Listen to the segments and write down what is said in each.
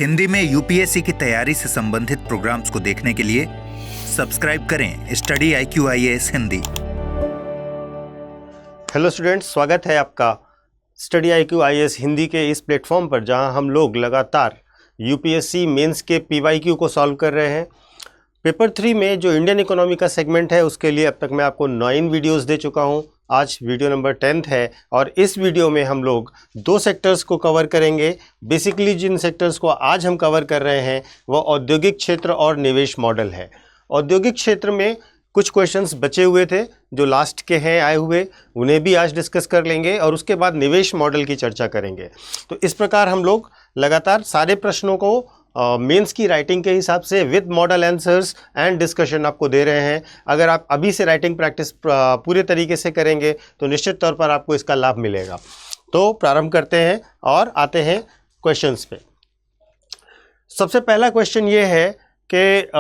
हिंदी में यूपीएससी की तैयारी से संबंधित प्रोग्राम्स को देखने के लिए सब्सक्राइब करें study IQIAS Hindi. Hello students, स्वागत है आपका स्टडी IQIAS हिंदी के इस प्लेटफॉर्म पर, जहां हम लोग लगातार यूपीएससी मेंस के PYQ को सॉल्व कर रहे हैं। पेपर 3 में जो इंडियन इकोनॉमी का सेगमेंट है, उसके लिए अब तक मैं आपको 9 वीडियोस दे चुका हूं। आज वीडियो नंबर 10 है और इस वीडियो में हम लोग 2 सेक्टर्स को कवर करेंगे। बेसिकली जिन सेक्टर्स को आज हम कवर कर रहे हैं वो औद्योगिक क्षेत्र और निवेश मॉडल है। औद्योगिक क्षेत्र में कुछ क्वेश्चंस बचे हुए थे जो लास्ट के हैं आए हुए, उन्हें भी आज डिस्कस कर लेंगे और उसके बाद निवेश मॉडल की चर्चा करेंगे। तो इस प्रकार हम लोग लगातार सारे प्रश्नों को मेंस की राइटिंग के हिसाब से with model answers and discussion आपको दे रहे हैं। अगर आप अभी से राइटिंग प्रैक्टिस पूरे तरीके से करेंगे तो निश्चित तौर पर आपको इसका लाभ मिलेगा। तो प्रारंभ करते हैं और आते हैं क्वेश्चंस पे। सबसे पहला क्वेश्चन ये है कि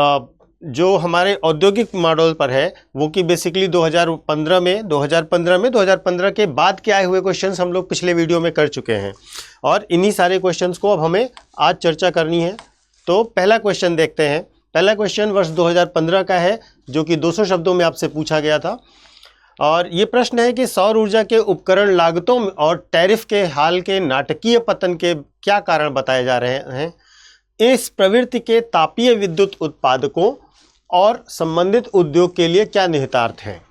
जो हमारे औद्योगिक मॉडल पर है वो कि बेसिकली 2015 के बाद के आए हुए क्वेश्चंस हम लोग पिछले वीडियो में कर चुके हैं और इन्हीं सारे क्वेश्चंस को अब हमें आज चर्चा करनी है। तो पहला क्वेश्चन देखते हैं। पहला क्वेश्चन वर्ष 2015 का है जो कि 200 शब्दों में आपसे पूछा गया था और ये प्रश्न है कि सौर ऊर्जा के उपकरण लागतों और टैरिफ के हाल के नाटकीय पतन के क्या कारण बताए जा रहे हैं। इस प्रवृत्ति के तापीय विद्युत उत्पादकों और संबंधित उद्योग के लिए क्या निहितार्थ हैं।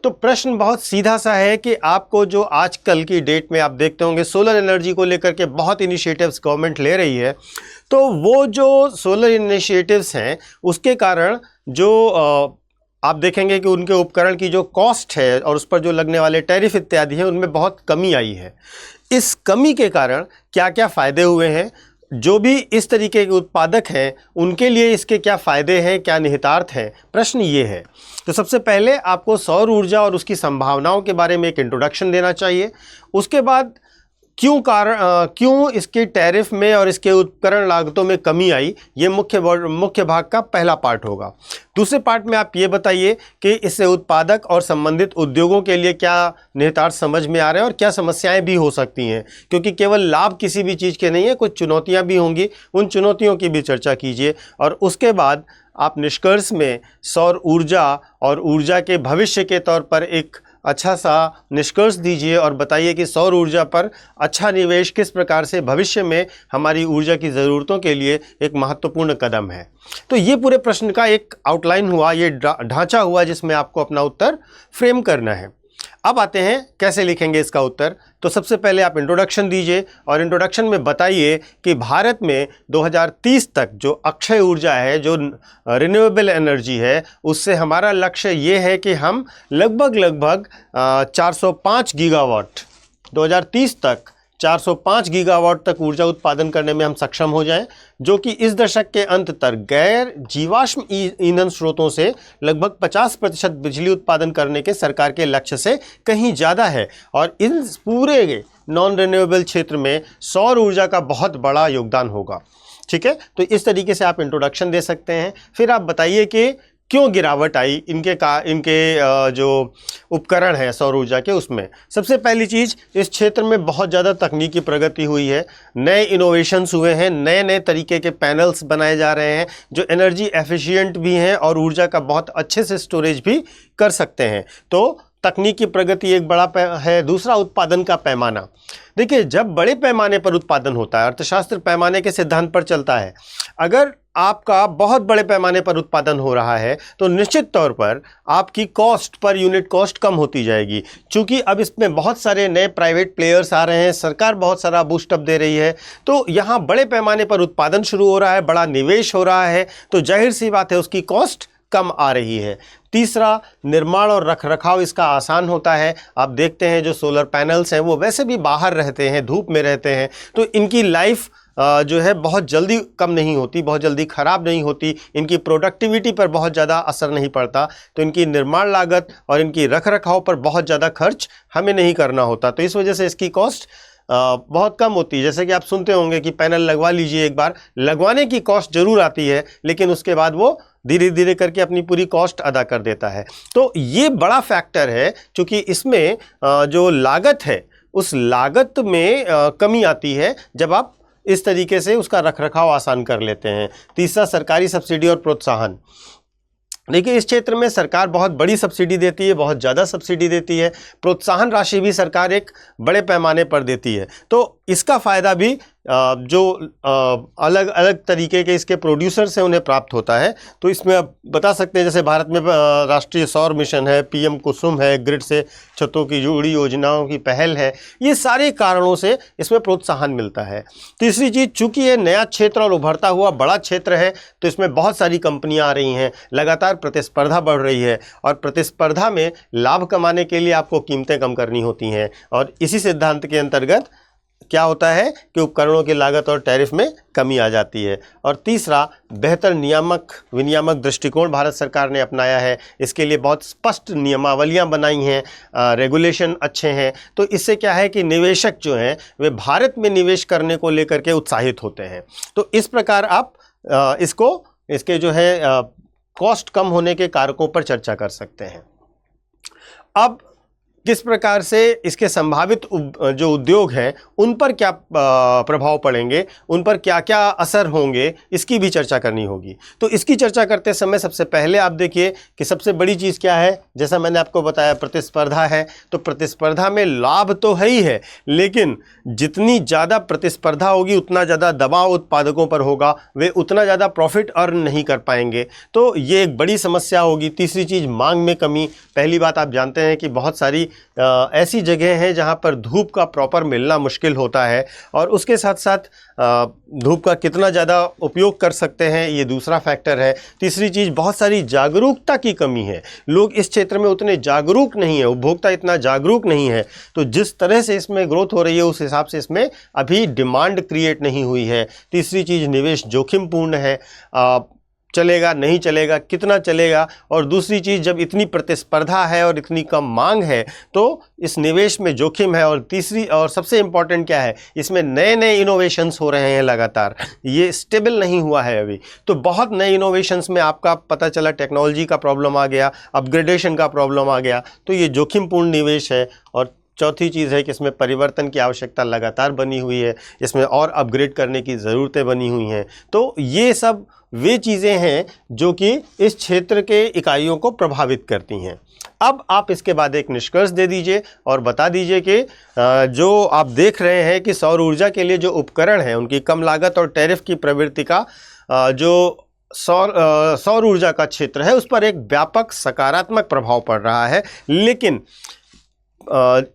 तो प्रश्न बहुत सीधा सा है कि आपको जो आजकल की डेट में आप देखते होंगे सोलर एनर्जी को लेकर के बहुत इनिशिएटिव्स गवर्नमेंट ले रही है, तो वो जो सोलर इनिशिएटिव्स हैं उसके कारण जो आप देखेंगे कि उनके उपकरण की जो कॉस्ट है और उस पर जो लगने वाले टैरिफ इत्यादि हैं उनमें बहुत कमी आई है। इस कमी के कारण क्या क्या फ़ायदे हुए हैं, जो भी इस तरीके के उत्पादक हैं उनके लिए इसके क्या फ़ायदे हैं, क्या निहितार्थ हैं, प्रश्न ये है। तो सबसे पहले आपको सौर ऊर्जा और उसकी संभावनाओं के बारे में एक इंट्रोडक्शन देना चाहिए। उसके बाद क्यों इसके टैरिफ में और इसके उपकरण लागतों में कमी आई, ये मुख्य भाग का पहला पार्ट होगा। दूसरे पार्ट में आप ये बताइए कि इससे उत्पादक और संबंधित उद्योगों के लिए क्या निहितार्थ समझ में आ रहे हैं और क्या समस्याएं भी हो सकती हैं, क्योंकि केवल लाभ किसी भी चीज़ के नहीं है, कुछ चुनौतियां भी होंगी, उन चुनौतियों की भी चर्चा कीजिए। और उसके बाद आप निष्कर्ष में सौर ऊर्जा और ऊर्जा के भविष्य के तौर पर एक अच्छा सा निष्कर्ष दीजिए और बताइए कि सौर ऊर्जा पर अच्छा निवेश किस प्रकार से भविष्य में हमारी ऊर्जा की ज़रूरतों के लिए एक महत्वपूर्ण कदम है। तो ये पूरे प्रश्न का एक आउटलाइन हुआ, ये ढांचा हुआ जिसमें आपको अपना उत्तर फ्रेम करना है। अब आते हैं कैसे लिखेंगे इसका उत्तर। तो सबसे पहले आप इंट्रोडक्शन दीजिए और इंट्रोडक्शन में बताइए कि भारत में 2030 तक जो अक्षय ऊर्जा है, जो रिन्यूएबल एनर्जी है, उससे हमारा लक्ष्य ये है कि हम लगभग 405 गीगावाट 2030 तक 405 गीगावाट तक ऊर्जा उत्पादन करने में हम सक्षम हो जाएं, जो कि इस दशक के अंत तक गैर जीवाश्म ईंधन स्रोतों से लगभग 50% बिजली उत्पादन करने के सरकार के लक्ष्य से कहीं ज़्यादा है। और इन पूरे नॉन रिन्यूएबल क्षेत्र में सौर ऊर्जा का बहुत बड़ा योगदान होगा। ठीक है, तो इस तरीके से आप इंट्रोडक्शन दे सकते हैं। फिर आप बताइए कि क्यों गिरावट आई इनके जो उपकरण हैं सौर ऊर्जा के, उसमें सबसे पहली चीज़, इस क्षेत्र में बहुत ज़्यादा तकनीकी प्रगति हुई है, नए इनोवेशंस हुए हैं, नए नए तरीके के पैनल्स बनाए जा रहे हैं जो एनर्जी एफिशिएंट भी हैं और ऊर्जा का बहुत अच्छे से स्टोरेज भी कर सकते हैं। तो तकनीकी प्रगति एक बड़ा है। दूसरा, उत्पादन का पैमाना। देखिए, जब बड़े पैमाने पर उत्पादन होता है, अर्थशास्त्र पैमाने के सिद्धांत पर चलता है, अगर आपका बहुत बड़े पैमाने पर उत्पादन हो रहा है तो निश्चित तौर पर आपकी कॉस्ट पर यूनिट कॉस्ट कम होती जाएगी। चूंकि अब इसमें बहुत सारे नए प्राइवेट प्लेयर्स आ रहे हैं, सरकार बहुत सारा बूस्टअप दे रही है, तो यहाँ बड़े पैमाने पर उत्पादन शुरू हो रहा है, बड़ा निवेश हो रहा है, तो जाहिर सी बात है उसकी कॉस्ट कम आ रही है। तीसरा, निर्माण और रखरखाव इसका आसान होता है। आप देखते हैं जो सोलर पैनल्स हैं वो वैसे भी बाहर रहते हैं, धूप में रहते हैं, तो इनकी लाइफ जो है बहुत जल्दी कम नहीं होती, बहुत जल्दी ख़राब नहीं होती, इनकी प्रोडक्टिविटी पर बहुत ज़्यादा असर नहीं पड़ता, तो इनकी निर्माण लागत और इनकी रखरखाव पर बहुत ज़्यादा खर्च हमें नहीं करना होता। तो इस वजह से इसकी कॉस्ट बहुत कम होती है। जैसे कि आप सुनते होंगे कि पैनल लगवा लीजिए, एक बार लगवाने की कॉस्ट ज़रूर आती है, लेकिन उसके बाद वो धीरे धीरे करके अपनी पूरी कॉस्ट अदा कर देता है। तो ये बड़ा फैक्टर है, क्योंकि इसमें जो लागत है उस लागत में कमी आती है जब आप इस तरीके से उसका रखरखाव आसान कर लेते हैं। तीसरा, सरकारी सब्सिडी और प्रोत्साहन। देखिए, इस क्षेत्र में सरकार बहुत बड़ी सब्सिडी देती है, बहुत ज़्यादा सब्सिडी देती है, प्रोत्साहन राशि भी सरकार एक बड़े पैमाने पर देती है। तो इसका फ़ायदा भी जो अलग अलग तरीके के इसके प्रोड्यूसर्स हैं उन्हें प्राप्त होता है। तो इसमें आप बता सकते हैं, जैसे भारत में राष्ट्रीय सौर मिशन है, पीएम कुसुम है, ग्रिड से छतों की जुड़ी योजनाओं की पहल है, ये सारे कारणों से इसमें प्रोत्साहन मिलता है। तीसरी चीज़, चूँकि ये नया क्षेत्र और उभरता हुआ बड़ा क्षेत्र है, तो इसमें बहुत सारी कंपनियाँ आ रही हैं, लगातार प्रतिस्पर्धा बढ़ रही है, और प्रतिस्पर्धा में लाभ कमाने के लिए आपको कीमतें कम करनी होती हैं, और इसी सिद्धांत के अंतर्गत क्या होता है कि उपकरणों की लागत और टैरिफ में कमी आ जाती है। और तीसरा, बेहतर नियामक विनियामक दृष्टिकोण भारत सरकार ने अपनाया है, इसके लिए बहुत स्पष्ट नियमावलियां बनाई हैं, रेगुलेशन अच्छे हैं। तो इससे क्या है कि निवेशक जो हैं वे भारत में निवेश करने को लेकर के उत्साहित होते हैं। तो इस प्रकार आप इसके जो है कॉस्ट कम होने के कारकों पर चर्चा कर सकते हैं। अब किस प्रकार से इसके संभावित जो उद्योग हैं उन पर क्या प्रभाव पड़ेंगे, उन पर क्या क्या असर होंगे, इसकी भी चर्चा करनी होगी। तो इसकी चर्चा करते समय सबसे पहले आप देखिए कि सबसे बड़ी चीज़ क्या है। जैसा मैंने आपको बताया, प्रतिस्पर्धा है। तो प्रतिस्पर्धा में लाभ तो है ही है, लेकिन जितनी ज़्यादा प्रतिस्पर्धा होगी उतना ज़्यादा दबाव उत्पादकों पर होगा, वे उतना ज़्यादा प्रॉफिट अर्न नहीं कर पाएंगे। तो ये एक बड़ी समस्या होगी। तीसरी चीज़, मांग में कमी। पहली बात, आप जानते हैं कि बहुत सारी ऐसी जगह हैं जहां पर धूप का प्रॉपर मिलना मुश्किल होता है, और उसके साथ साथ धूप का कितना ज़्यादा उपयोग कर सकते हैं, ये दूसरा फैक्टर है। तीसरी चीज़, बहुत सारी जागरूकता की कमी है। लोग इस क्षेत्र में उतने जागरूक नहीं है, उपभोक्ता इतना जागरूक नहीं है। तो जिस तरह से इसमें ग्रोथ हो रही है उस हिसाब से इसमें अभी डिमांड क्रिएट नहीं हुई है। तीसरी चीज़, निवेश जोखिमपूर्ण है। चलेगा नहीं चलेगा, कितना चलेगा। और दूसरी चीज़, जब इतनी प्रतिस्पर्धा है और इतनी कम मांग है तो इस निवेश में जोखिम है। और तीसरी और सबसे इम्पॉर्टेंट क्या है, इसमें नए नए इनोवेशंस हो रहे हैं लगातार, ये स्टेबल नहीं हुआ है अभी। तो बहुत नए इनोवेशंस में आपका पता चला टेक्नोलॉजी का प्रॉब्लम आ गया, अपग्रेडेशन का प्रॉब्लम आ गया, तो ये जोखिमपूर्ण निवेश है। और चौथी चीज़ है कि इसमें परिवर्तन की आवश्यकता लगातार बनी हुई है, इसमें और अपग्रेड करने की ज़रूरतें बनी हुई हैं। तो ये सब वे चीज़ें हैं जो कि इस क्षेत्र के इकाइयों को प्रभावित करती हैं। अब आप इसके बाद एक निष्कर्ष दे दीजिए और बता दीजिए कि जो आप देख रहे हैं कि सौर ऊर्जा के लिए जो उपकरण हैं उनकी कम लागत और टैरिफ की प्रवृत्ति का जो सौर ऊर्जा का क्षेत्र है उस पर एक व्यापक सकारात्मक प्रभाव पड़ रहा है। लेकिन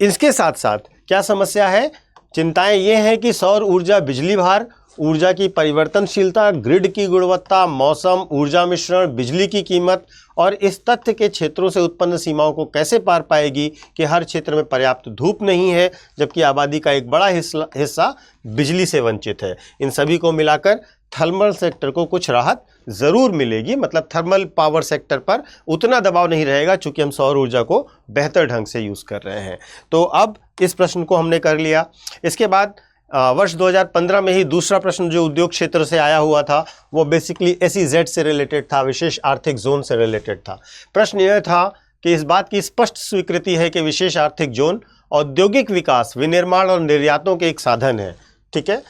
इसके साथ साथ क्या समस्या है, चिंताएं ये हैं कि सौर ऊर्जा बिजली भार, ऊर्जा की परिवर्तनशीलता, ग्रिड की गुणवत्ता, मौसम, ऊर्जा मिश्रण, बिजली की कीमत और इस तथ्य के क्षेत्रों से उत्पन्न सीमाओं को कैसे पार पाएगी कि हर क्षेत्र में पर्याप्त धूप नहीं है, जबकि आबादी का एक बड़ा हिस्सा बिजली से वंचित है। इन सभी को मिलाकर थर्मल सेक्टर को कुछ राहत ज़रूर मिलेगी, मतलब थर्मल पावर सेक्टर पर उतना दबाव नहीं रहेगा चूँकि हम सौर ऊर्जा को बेहतर ढंग से यूज़ कर रहे हैं। तो अब इस प्रश्न को हमने कर लिया। इसके बाद वर्ष 2015 में ही दूसरा प्रश्न जो उद्योग क्षेत्र से आया हुआ था वो बेसिकली SEZ से रिलेटेड था, विशेष आर्थिक जोन से रिलेटेड था। प्रश्न यह था कि इस बात की स्पष्ट स्वीकृति है कि विशेष आर्थिक जोन औद्योगिक विकास, विनिर्माण और निर्यातों के एक साधन है। ठीक है,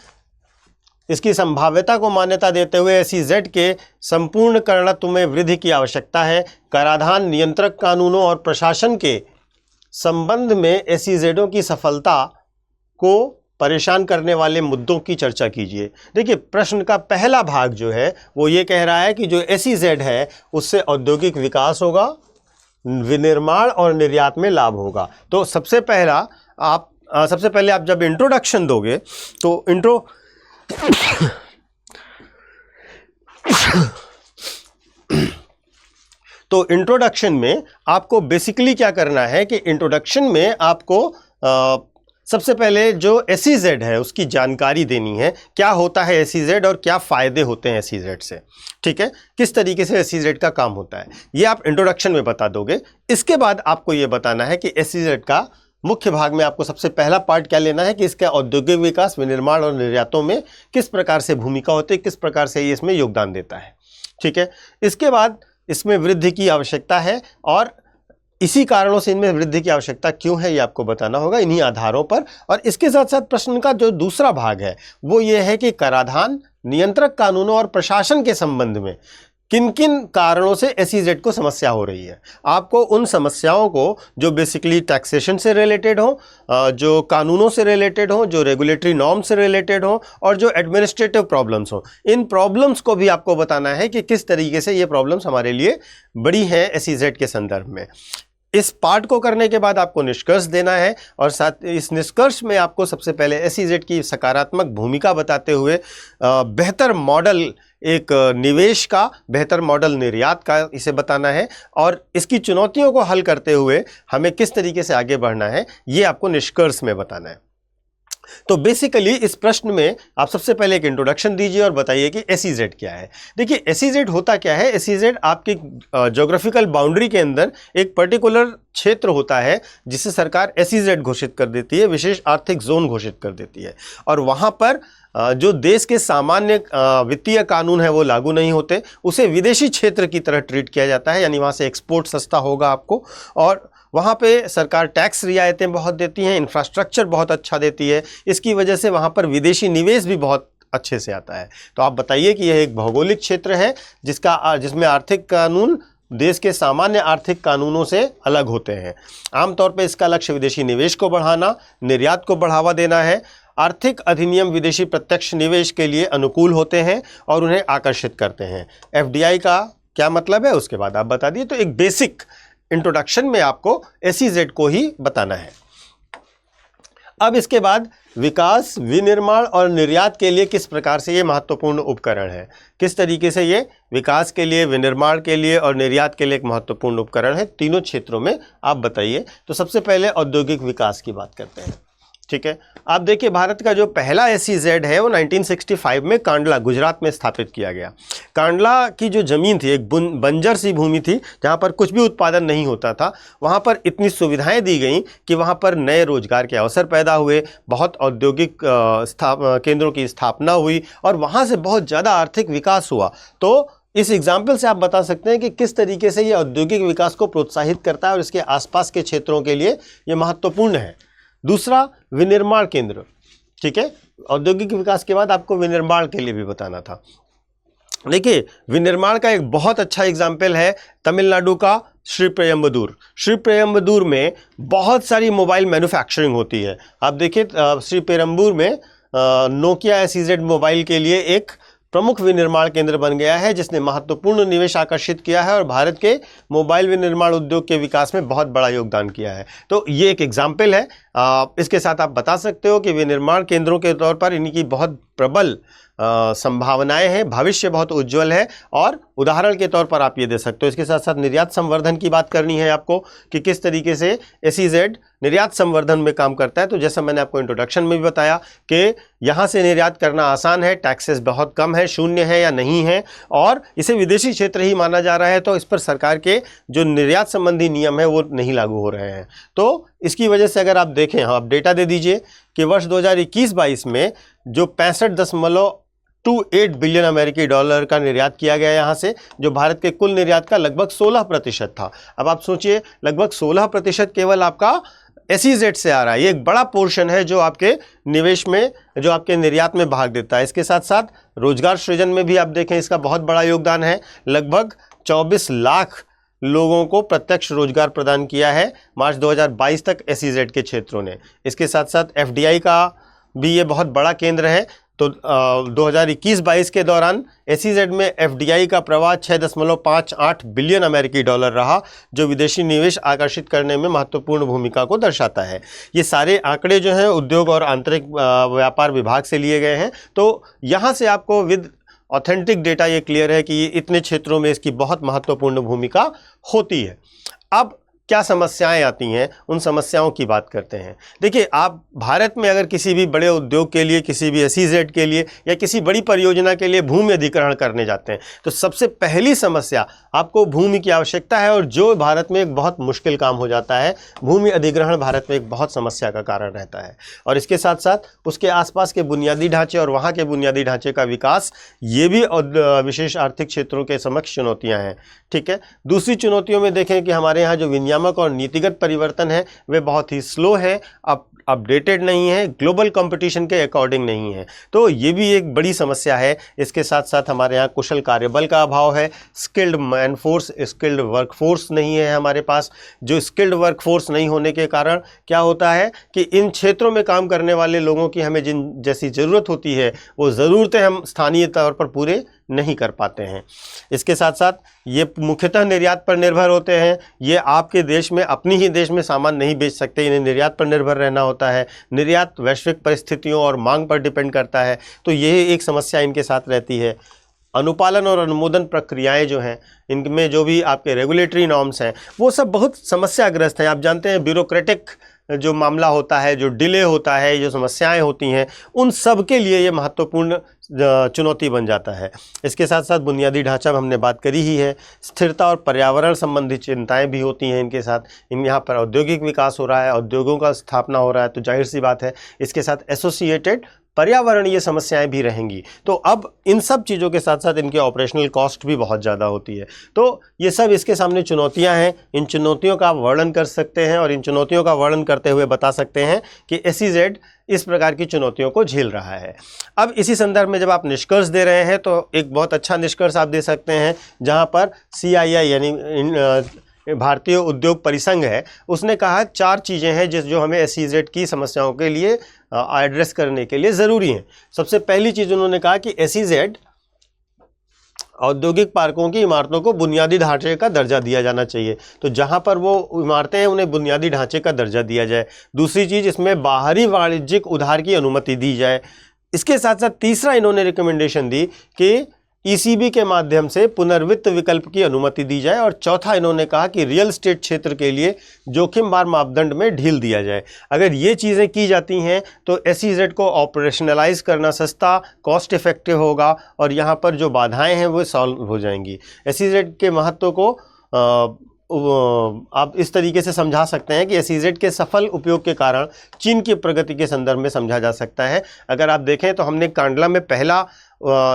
इसकी संभाव्यता को मान्यता देते हुए SEZ के संपूर्णकरणत्व में वृद्धि की आवश्यकता है। कराधान, नियंत्रक कानूनों और प्रशासन के संबंध में SEZों की सफलता को परेशान करने वाले मुद्दों की चर्चा कीजिए। देखिए, प्रश्न का पहला भाग जो है वो ये कह रहा है कि जो SEZ है उससे औद्योगिक विकास होगा, विनिर्माण और निर्यात में लाभ होगा। तो सबसे पहले आप जब इंट्रोडक्शन दोगे तो इंट्रोडक्शन में आपको बेसिकली क्या करना है कि इंट्रोडक्शन में आपको सबसे पहले जो SEZ है उसकी जानकारी देनी है। क्या होता है SEZ और क्या फ़ायदे होते हैं SEZ से, ठीक है, किस तरीके से SEZ का काम होता है, ये आप इंट्रोडक्शन में बता दोगे। इसके बाद आपको ये बताना है कि SEZ का मुख्य भाग में आपको सबसे पहला पार्ट क्या लेना है कि इसका औद्योगिक विकास, विनिर्माण और निर्यातों में किस प्रकार से भूमिका होती है, किस प्रकार से ये इसमें योगदान देता है। ठीक है, इसके बाद इसमें वृद्धि की आवश्यकता है और इसी कारणों से इनमें वृद्धि की आवश्यकता क्यों है ये आपको बताना होगा इन्हीं आधारों पर। और इसके साथ साथ प्रश्न का जो दूसरा भाग है वो ये है कि कराधान, नियंत्रक कानूनों और प्रशासन के संबंध में किन किन कारणों से SEZ को समस्या हो रही है। आपको उन समस्याओं को जो बेसिकली टैक्सेशन से रिलेटेड हो, जो कानूनों से रिलेटेड हो, जो रेगुलेटरी नॉर्म से रिलेटेड हो और जो एडमिनिस्ट्रेटिव प्रॉब्लम्स हो, इन प्रॉब्लम्स को भी आपको बताना है कि किस तरीके से ये प्रॉब्लम्स हमारे लिए बड़ी हैं SEZ के संदर्भ में। इस पार्ट को करने के बाद आपको निष्कर्ष देना है और साथ इस निष्कर्ष में आपको सबसे पहले SEZ की सकारात्मक भूमिका बताते हुए बेहतर मॉडल एक निवेश का, बेहतर मॉडल निर्यात का इसे बताना है और इसकी चुनौतियों को हल करते हुए हमें किस तरीके से आगे बढ़ना है ये आपको निष्कर्ष में बताना है। तो बेसिकली इस प्रश्न में आप सबसे पहले एक इंट्रोडक्शन दीजिए और बताइए कि SEZ क्या है। देखिए SEZ होता क्या है। SEZ आपकी ज्योग्राफिकल बाउंड्री के अंदर एक पर्टिकुलर क्षेत्र होता है जिसे सरकार SEZ घोषित कर देती है, विशेष आर्थिक जोन घोषित कर देती है और वहाँ पर जो देश के सामान्य वित्तीय कानून है वो लागू नहीं होते, उसे विदेशी क्षेत्र की तरह ट्रीट किया जाता है, यानी वहाँ से एक्सपोर्ट सस्ता होगा आपको और वहाँ पे सरकार टैक्स रियायतें बहुत देती हैं, इंफ्रास्ट्रक्चर बहुत अच्छा देती है, इसकी वजह से वहाँ पर विदेशी निवेश भी बहुत अच्छे से आता है। तो आप बताइए कि यह एक भौगोलिक क्षेत्र है जिसमें आर्थिक कानून देश के सामान्य आर्थिक कानूनों से अलग होते हैं। आमतौर पर इसका लक्ष्य विदेशी निवेश को बढ़ाना, निर्यात को बढ़ावा देना है। आर्थिक अधिनियम विदेशी प्रत्यक्ष निवेश के लिए अनुकूल होते हैं और उन्हें आकर्षित करते हैं। FDI का क्या मतलब है उसके बाद आप बता दिए। तो एक बेसिक इंट्रोडक्शन में आपको SEZ को ही बताना है। अब इसके बाद विकास, विनिर्माण और निर्यात के लिए किस प्रकार से ये महत्वपूर्ण उपकरण है, किस तरीके से ये विकास के लिए, विनिर्माण के लिए और निर्यात के लिए एक महत्वपूर्ण उपकरण है, तीनों क्षेत्रों में आप बताइए। तो सबसे पहले औद्योगिक विकास की बात करते हैं। ठीक है, आप देखिए भारत का जो पहला SEZ है वो 1965 में कांडला, गुजरात में स्थापित किया गया। कांडला की जो ज़मीन थी एक बंजर सी भूमि थी जहाँ पर कुछ भी उत्पादन नहीं होता था। वहाँ पर इतनी सुविधाएं दी गई कि वहाँ पर नए रोजगार के अवसर पैदा हुए, बहुत औद्योगिक केंद्रों की स्थापना हुई और वहाँ से बहुत ज़्यादा आर्थिक विकास हुआ। तो इस एग्जाम्पल से आप बता सकते हैं कि किस तरीके से ये औद्योगिक विकास को प्रोत्साहित करता है और इसके आसपास के क्षेत्रों के लिए ये महत्वपूर्ण है। दूसरा, विनिर्माण केंद्र। ठीक है, औद्योगिक विकास के बाद आपको विनिर्माण के लिए भी बताना था। देखिए विनिर्माण का एक बहुत अच्छा एग्जाम्पल है तमिलनाडु का श्रीपेरम्बदूर। श्रीपेरम्बदूर में बहुत सारी मोबाइल मैन्युफैक्चरिंग होती है। आप देखिए श्रीपेरम्बदूर में नोकिया SEZ मोबाइल के लिए एक प्रमुख विनिर्माण केंद्र बन गया है जिसने महत्वपूर्ण निवेश आकर्षित किया है और भारत के मोबाइल विनिर्माण उद्योग के विकास में बहुत बड़ा योगदान किया है। तो ये एक एग्जाम्पल है। इसके साथ आप बता सकते हो कि विनिर्माण केंद्रों के तौर पर इनकी बहुत प्रबल संभावनाएं हैं, भविष्य बहुत उज्जवल है और उदाहरण के तौर पर आप ये दे सकते हो। इसके साथ साथ निर्यात संवर्धन की बात करनी है आपको कि किस तरीके से SEZ निर्यात संवर्धन में काम करता है। तो जैसा मैंने आपको इंट्रोडक्शन में भी बताया कि यहाँ से निर्यात करना आसान है, टैक्सेस बहुत कम है, शून्य है या नहीं है और इसे विदेशी क्षेत्र ही माना जा रहा है, तो इस पर सरकार के जो निर्यात संबंधी नियम है वो नहीं लागू हो रहे हैं। तो इसकी वजह से अगर आप देखें, हाँ आप डेटा दे दीजिए कि वर्ष 2021-22 में जो 65.28 बिलियन अमेरिकी डॉलर का निर्यात किया गया यहाँ से, जो भारत के कुल निर्यात का लगभग 16% था। अब आप सोचिए लगभग 16% केवल आपका SEZ से आ रहा है। ये एक बड़ा पोर्शन है जो आपके निवेश में, जो आपके निर्यात में भाग देता है। इसके साथ साथ रोजगार सृजन में भी आप देखें इसका बहुत बड़ा योगदान है। लगभग 24 लाख लोगों को प्रत्यक्ष रोजगार प्रदान किया है मार्च 2022 तक SEZ के क्षेत्रों ने। इसके साथ साथ FDI का भी ये बहुत बड़ा केंद्र है। तो 2021-22 के दौरान SEZ में FDI का प्रवाह 6.58 बिलियन अमेरिकी डॉलर रहा, जो विदेशी निवेश आकर्षित करने में महत्वपूर्ण भूमिका को दर्शाता है। ये सारे आंकड़े जो हैं उद्योग और आंतरिक व्यापार विभाग से लिए गए हैं। तो यहाँ से आपको विद ऑथेंटिक डेटा ये क्लियर है कि इतने क्षेत्रों में इसकी बहुत महत्वपूर्ण भूमिका होती है। अब क्या समस्याएं आती हैं, उन समस्याओं की बात करते हैं। देखिए आप भारत में अगर किसी भी बड़े उद्योग के लिए, किसी भी SEZ के लिए या किसी बड़ी परियोजना के लिए भूमि अधिग्रहण करने जाते हैं तो सबसे पहली समस्या आपको भूमि की आवश्यकता है और जो भारत में एक बहुत मुश्किल काम हो जाता है। भूमि अधिग्रहण भारत में एक बहुत समस्या का कारण रहता है और इसके साथ साथ उसके आसपास के बुनियादी ढांचे और वहाँ के बुनियादी ढांचे का विकास, ये भी विशेष आर्थिक क्षेत्रों के समक्ष चुनौतियाँ हैं। ठीक है, दूसरी चुनौतियों में देखें कि हमारे यहाँ जो विनियामक नियामक और नीतिगत परिवर्तन है वे बहुत ही स्लो है, अपडेटेड नहीं है, ग्लोबल कंपटीशन के अकॉर्डिंग नहीं है। तो ये भी एक बड़ी समस्या है। इसके साथ साथ हमारे यहाँ कुशल कार्यबल का अभाव है, skilled man force, skilled workforce नहीं है हमारे पास। जो स्किल्ड वर्कफोर्स नहीं होने के कारण क्या होता है कि इन क्षेत्रों में काम करने वाले लोगों की हमें जिन जैसी ज़रूरत होती है वो ज़रूरतें हम स्थानीय तौर पर पूरे नहीं कर पाते हैं। इसके साथ साथ ये मुख्यतः निर्यात पर निर्भर होते हैं। ये आपके देश में अपनी ही देश में सामान नहीं बेच सकते, इन्हें निर्यात पर निर्भर रहना होता है। निर्यात वैश्विक परिस्थितियों और मांग पर डिपेंड करता है, तो ये एक समस्या इनके साथ रहती है। अनुपालन और अनुमोदन प्रक्रियाएं जो हैं, इनमें जो भी आपके रेगुलेटरी नॉर्म्स हैं वो सब बहुत समस्याग्रस्त हैं। आप जानते हैं ब्यूरोक्रेटिक जो मामला होता है, जो डिले होता है, जो समस्याएं होती हैं, उन सब के लिए ये महत्वपूर्ण चुनौती बन जाता है। इसके साथ साथ बुनियादी ढांचा हमने बात करी ही है। स्थिरता और पर्यावरण संबंधी चिंताएं भी होती हैं इनके साथ। यहाँ पर औद्योगिक विकास हो रहा है, उद्योगों का स्थापना हो रहा है, तो जाहिर सी बात है इसके साथ एसोसिएटेड पर्यावरणीय समस्याएं भी रहेंगी। तो अब इन सब चीज़ों के साथ साथ इनके ऑपरेशनल कॉस्ट भी बहुत ज़्यादा होती है। तो ये सब इसके सामने चुनौतियां हैं। इन चुनौतियों का आप वर्णन कर सकते हैं और इन चुनौतियों का वर्णन करते हुए बता सकते हैं कि SEZ इस प्रकार की चुनौतियों को झेल रहा है। अब इसी संदर्भ में जब आप निष्कर्ष दे रहे हैं तो एक बहुत अच्छा निष्कर्ष आप दे सकते हैं, जहाँ पर CII यानी भारतीय उद्योग परिसंघ है, उसने कहा 4 चीज़ें हैं जो हमें SEZ की समस्याओं के लिए एड्रेस करने के लिए ज़रूरी हैं। सबसे पहली चीज़ उन्होंने कहा कि SEZ औद्योगिक पार्कों की इमारतों को बुनियादी ढांचे का दर्जा दिया जाना चाहिए। तो जहां पर वो इमारतें हैं उन्हें बुनियादी ढांचे का दर्जा दिया जाए। दूसरी चीज़, इसमें बाहरी वाणिज्यिक उधार की अनुमति दी जाए। इसके साथ साथ तीसरा इन्होंने रिकमेंडेशन दी कि ECB के माध्यम से पुनर्वित्त विकल्प की अनुमति दी जाए। और चौथा इन्होंने कहा कि रियल एस्टेट क्षेत्र के लिए जोखिम भार मापदंड में ढील दिया जाए। अगर ये चीज़ें की जाती हैं तो SEZ को ऑपरेशनलाइज करना सस्ता, कॉस्ट इफेक्टिव होगा और यहाँ पर जो बाधाएं हैं वो सॉल्व हो जाएंगी। SEZ के महत्व को आप इस तरीके से समझा सकते हैं कि SEZ के सफल उपयोग के कारण चीन की प्रगति के संदर्भ में समझा जा सकता है। अगर आप देखें तो हमने कांडला में पहला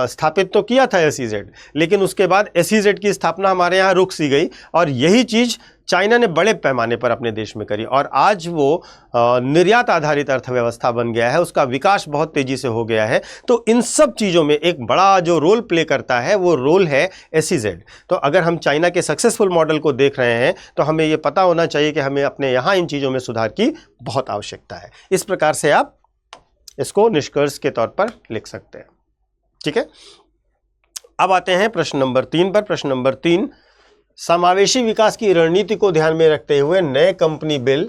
स्थापित तो किया था SEZ, लेकिन उसके बाद SEZ की स्थापना हमारे यहाँ रुक सी गई और यही चीज़ चाइना ने बड़े पैमाने पर अपने देश में करी और आज वो निर्यात आधारित अर्थव्यवस्था बन गया है, उसका विकास बहुत तेज़ी से हो गया है। तो इन सब चीज़ों में एक बड़ा जो रोल प्ले करता है वो रोल है SEZ। तो अगर हम चाइना के सक्सेसफुल मॉडल को देख रहे हैं तो हमें ये पता होना चाहिए कि हमें अपने यहाँ इन चीज़ों में सुधार की बहुत आवश्यकता है। इस प्रकार से आप इसको निष्कर्ष के तौर पर लिख सकते हैं। ठीक है, अब आते हैं प्रश्न नंबर 3 पर। प्रश्न नंबर 3, समावेशी विकास की रणनीति को ध्यान में रखते हुए नए कंपनी बिल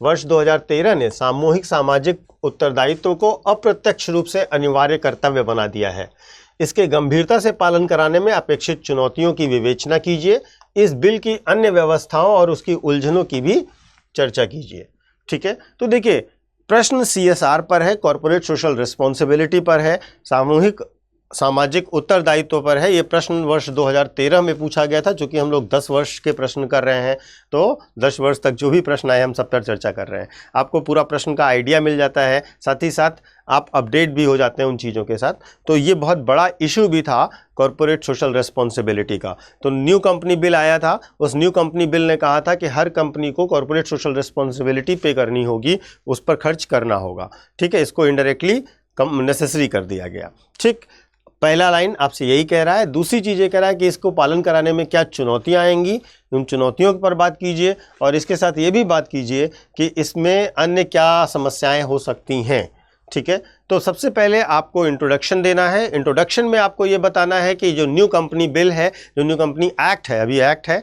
वर्ष 2013 ने सामूहिक सामाजिक उत्तरदायित्व को अप्रत्यक्ष रूप से अनिवार्य कर्तव्य बना दिया है। इसके गंभीरता से पालन कराने में अपेक्षित चुनौतियों की विवेचना कीजिए। इस बिल की अन्य व्यवस्थाओं और उसकी उलझनों की भी चर्चा कीजिए। ठीक है, तो देखिए प्रश्न CSR पर है, कॉर्पोरेट सोशल रिस्पॉन्सिबिलिटी पर है, सामूहिक सामाजिक उत्तरदायित्व पर है। ये प्रश्न वर्ष 2013 में पूछा गया था। चूंकि हम लोग 10 वर्ष के प्रश्न कर रहे हैं तो 10 वर्ष तक जो भी प्रश्न आए हम सब पर चर्चा कर रहे हैं। आपको पूरा प्रश्न का आइडिया मिल जाता है, साथ ही साथ आप अपडेट भी हो जाते हैं उन चीज़ों के साथ। तो ये बहुत बड़ा इशू भी था कॉर्पोरेट सोशल रिस्पॉन्सिबिलिटी का। तो न्यू कंपनी बिल आया था, उस न्यू कंपनी बिल ने कहा था कि हर कंपनी को कॉर्पोरेट सोशल रिस्पॉन्सिबिलिटी पे करनी होगी, उस पर खर्च करना होगा। ठीक है, इसको इनडायरेक्टली नेसेसरी कर दिया गया। ठीक, पहला लाइन आपसे यही कह रहा है। दूसरी चीज़ ये कह रहा है कि इसको पालन कराने में क्या चुनौतियां आएंगी, उन चुनौतियों पर बात कीजिए और इसके साथ ये भी बात कीजिए कि इसमें अन्य क्या समस्याएं हो सकती हैं। ठीक है, तो सबसे पहले आपको इंट्रोडक्शन देना है। इंट्रोडक्शन में आपको ये बताना है कि जो न्यू कंपनी बिल है, जो न्यू कंपनी एक्ट है, अभी एक्ट है,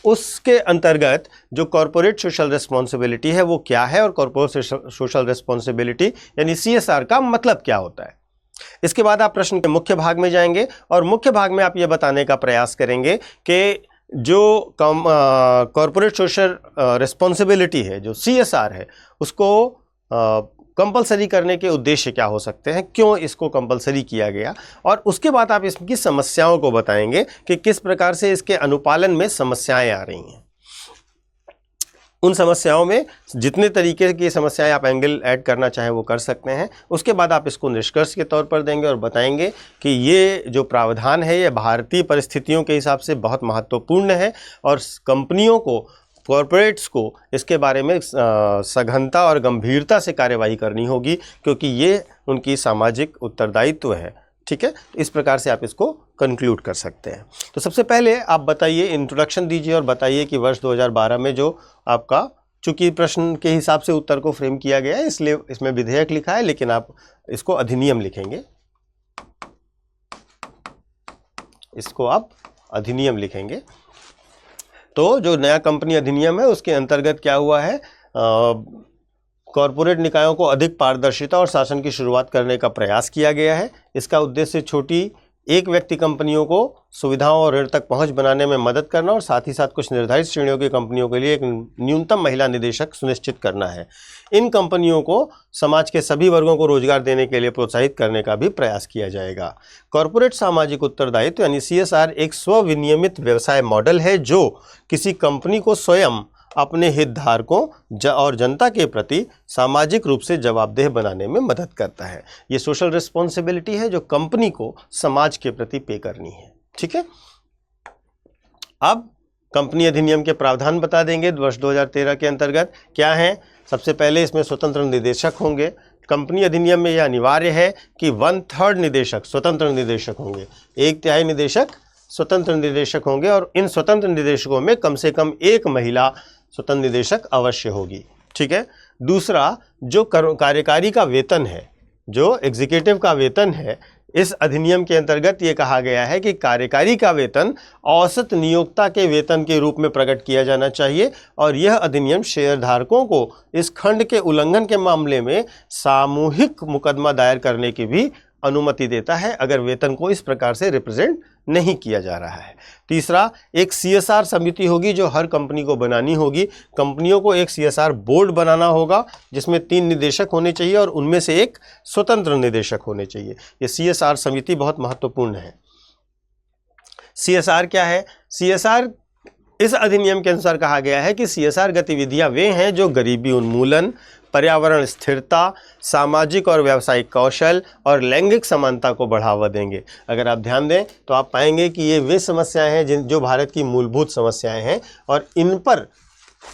उसके अंतर्गत जो कॉर्पोरेट सोशल रिस्पॉन्सिबिलिटी है वो क्या है और कॉर्पोरेट सोशल रिस्पॉन्सिबिलिटी यानी CSR का मतलब क्या होता है। इसके बाद आप प्रश्न के मुख्य भाग में जाएंगे और मुख्य भाग में आप ये बताने का प्रयास करेंगे कि जो कॉर्पोरेट सोशल रिस्पॉन्सिबिलिटी है, जो CSR है, उसको कंपलसरी करने के उद्देश्य क्या हो सकते हैं, क्यों इसको कंपलसरी किया गया, और उसके बाद आप इसकी समस्याओं को बताएंगे कि किस प्रकार से इसके अनुपालन में समस्याएं आ रही हैं। उन समस्याओं में जितने तरीके की समस्याएं आप एंगल ऐड करना चाहें वो कर सकते हैं। उसके बाद आप इसको निष्कर्ष के तौर पर देंगे और बताएंगे कि ये जो प्रावधान है ये भारतीय परिस्थितियों के हिसाब से बहुत महत्वपूर्ण है और कंपनियों को कॉरपोरेट्स को इसके बारे में सघनता और गंभीरता से कार्यवाही करनी होगी, क्योंकि ये उनकी सामाजिक उत्तरदायित्व है। ठीक है, इस प्रकार से आप इसको कंक्लूड कर सकते हैं। तो सबसे पहले आप बताइए, इंट्रोडक्शन दीजिए और बताइए कि वर्ष 2012 में जो आपका, चूंकि प्रश्न के हिसाब से उत्तर को फ्रेम किया गया है इसलिए इसमें विधेयक लिखा है, लेकिन आप इसको अधिनियम लिखेंगे, इसको आप अधिनियम लिखेंगे। तो जो नया कंपनी अधिनियम है उसके अंतर्गत क्या हुआ है, कॉरपोरेट निकायों को अधिक पारदर्शिता और शासन की शुरुआत करने का प्रयास किया गया है। इसका उद्देश्य छोटी एक व्यक्ति कंपनियों को सुविधाओं और ऋण तक पहुंच बनाने में मदद करना और साथ ही साथ कुछ निर्धारित श्रेणियों की कंपनियों के लिए एक न्यूनतम महिला निदेशक सुनिश्चित करना है। इन कंपनियों को समाज के सभी वर्गों को रोजगार देने के लिए प्रोत्साहित करने का भी प्रयास किया जाएगा। कॉरपोरेट सामाजिक उत्तरदायित्व यानी CSR एक स्वविनियमित व्यवसाय मॉडल है जो किसी कंपनी को स्वयं अपने हितधारकों और जनता के प्रति सामाजिक रूप से जवाबदेह बनाने में मदद करता है। ये सोशल रिस्पॉन्सिबिलिटी है जो कंपनी को समाज के प्रति पे करनी है। ठीक है, अब कंपनी अधिनियम के प्रावधान बता देंगे वर्ष 2013 के अंतर्गत क्या है। सबसे पहले इसमें स्वतंत्र निदेशक होंगे। कंपनी अधिनियम में यह अनिवार्य है कि 1/3 निदेशक स्वतंत्र निदेशक होंगे, 1/3 निदेशक स्वतंत्र निदेशक होंगे और इन स्वतंत्र निदेशकों में कम से कम एक महिला स्वतंत्र निदेशक अवश्य होगी। ठीक है, दूसरा जो कार्यकारी का वेतन है, जो एग्जीक्यूटिव का वेतन है, इस अधिनियम के अंतर्गत ये कहा गया है कि कार्यकारी का वेतन औसत नियोक्ता के वेतन के रूप में प्रकट किया जाना चाहिए और यह अधिनियम शेयरधारकों को इस खंड के उल्लंघन के मामले में सामूहिक मुकदमा दायर करने की भी अनुमति देता है अगर वेतन को इस प्रकार से रिप्रेजेंट नहीं किया जा रहा है। तीसरा, एक CSR समिति होगी जो हर कंपनी को बनानी होगी। कंपनियों को एक CSR बोर्ड बनाना होगा जिसमें 3 निदेशक होने चाहिए और उनमें से एक स्वतंत्र निदेशक होने चाहिए। ये CSR समिति बहुत महत्वपूर्ण है। CSR क्या है? CSR इस अधिनियम के अनुसार कहा गया है कि CSR गतिविधियां वे हैं जो गरीबी उन्मूलन, पर्यावरण स्थिरता, सामाजिक और व्यावसायिक कौशल और लैंगिक समानता को बढ़ावा देंगे। अगर आप ध्यान दें तो आप पाएंगे कि ये वे समस्याएं हैं जो भारत की मूलभूत समस्याएं हैं और इन पर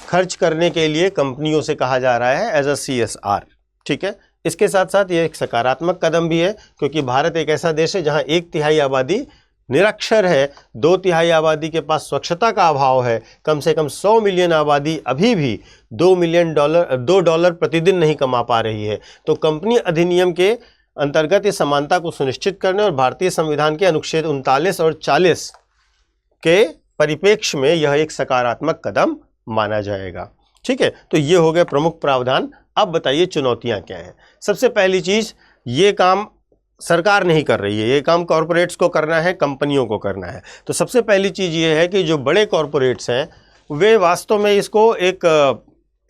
खर्च करने के लिए कंपनियों से कहा जा रहा है एज अ CSR। ठीक है, इसके साथ साथ ये एक सकारात्मक कदम भी है क्योंकि भारत एक ऐसा देश है जहाँ 1/3 आबादी निरक्षर है, 2/3 आबादी के पास स्वच्छता का अभाव है, कम से कम 100 मिलियन आबादी अभी भी $2 प्रतिदिन नहीं कमा पा रही है। तो कंपनी अधिनियम के अंतर्गत इस समानता को सुनिश्चित करने और भारतीय संविधान के अनुच्छेद 39 और 40 के परिप्रेक्ष्य में यह एक सकारात्मक कदम माना जाएगा। ठीक है, तो ये हो गए प्रमुख प्रावधान। अब बताइए चुनौतियां क्या हैं। सबसे पहली चीज, ये काम सरकार नहीं कर रही है, ये काम कॉरपोरेट्स को करना है, कंपनियों को करना है। तो सबसे पहली चीज़ ये है कि जो बड़े कॉरपोरेट्स हैं वे वास्तव में इसको एक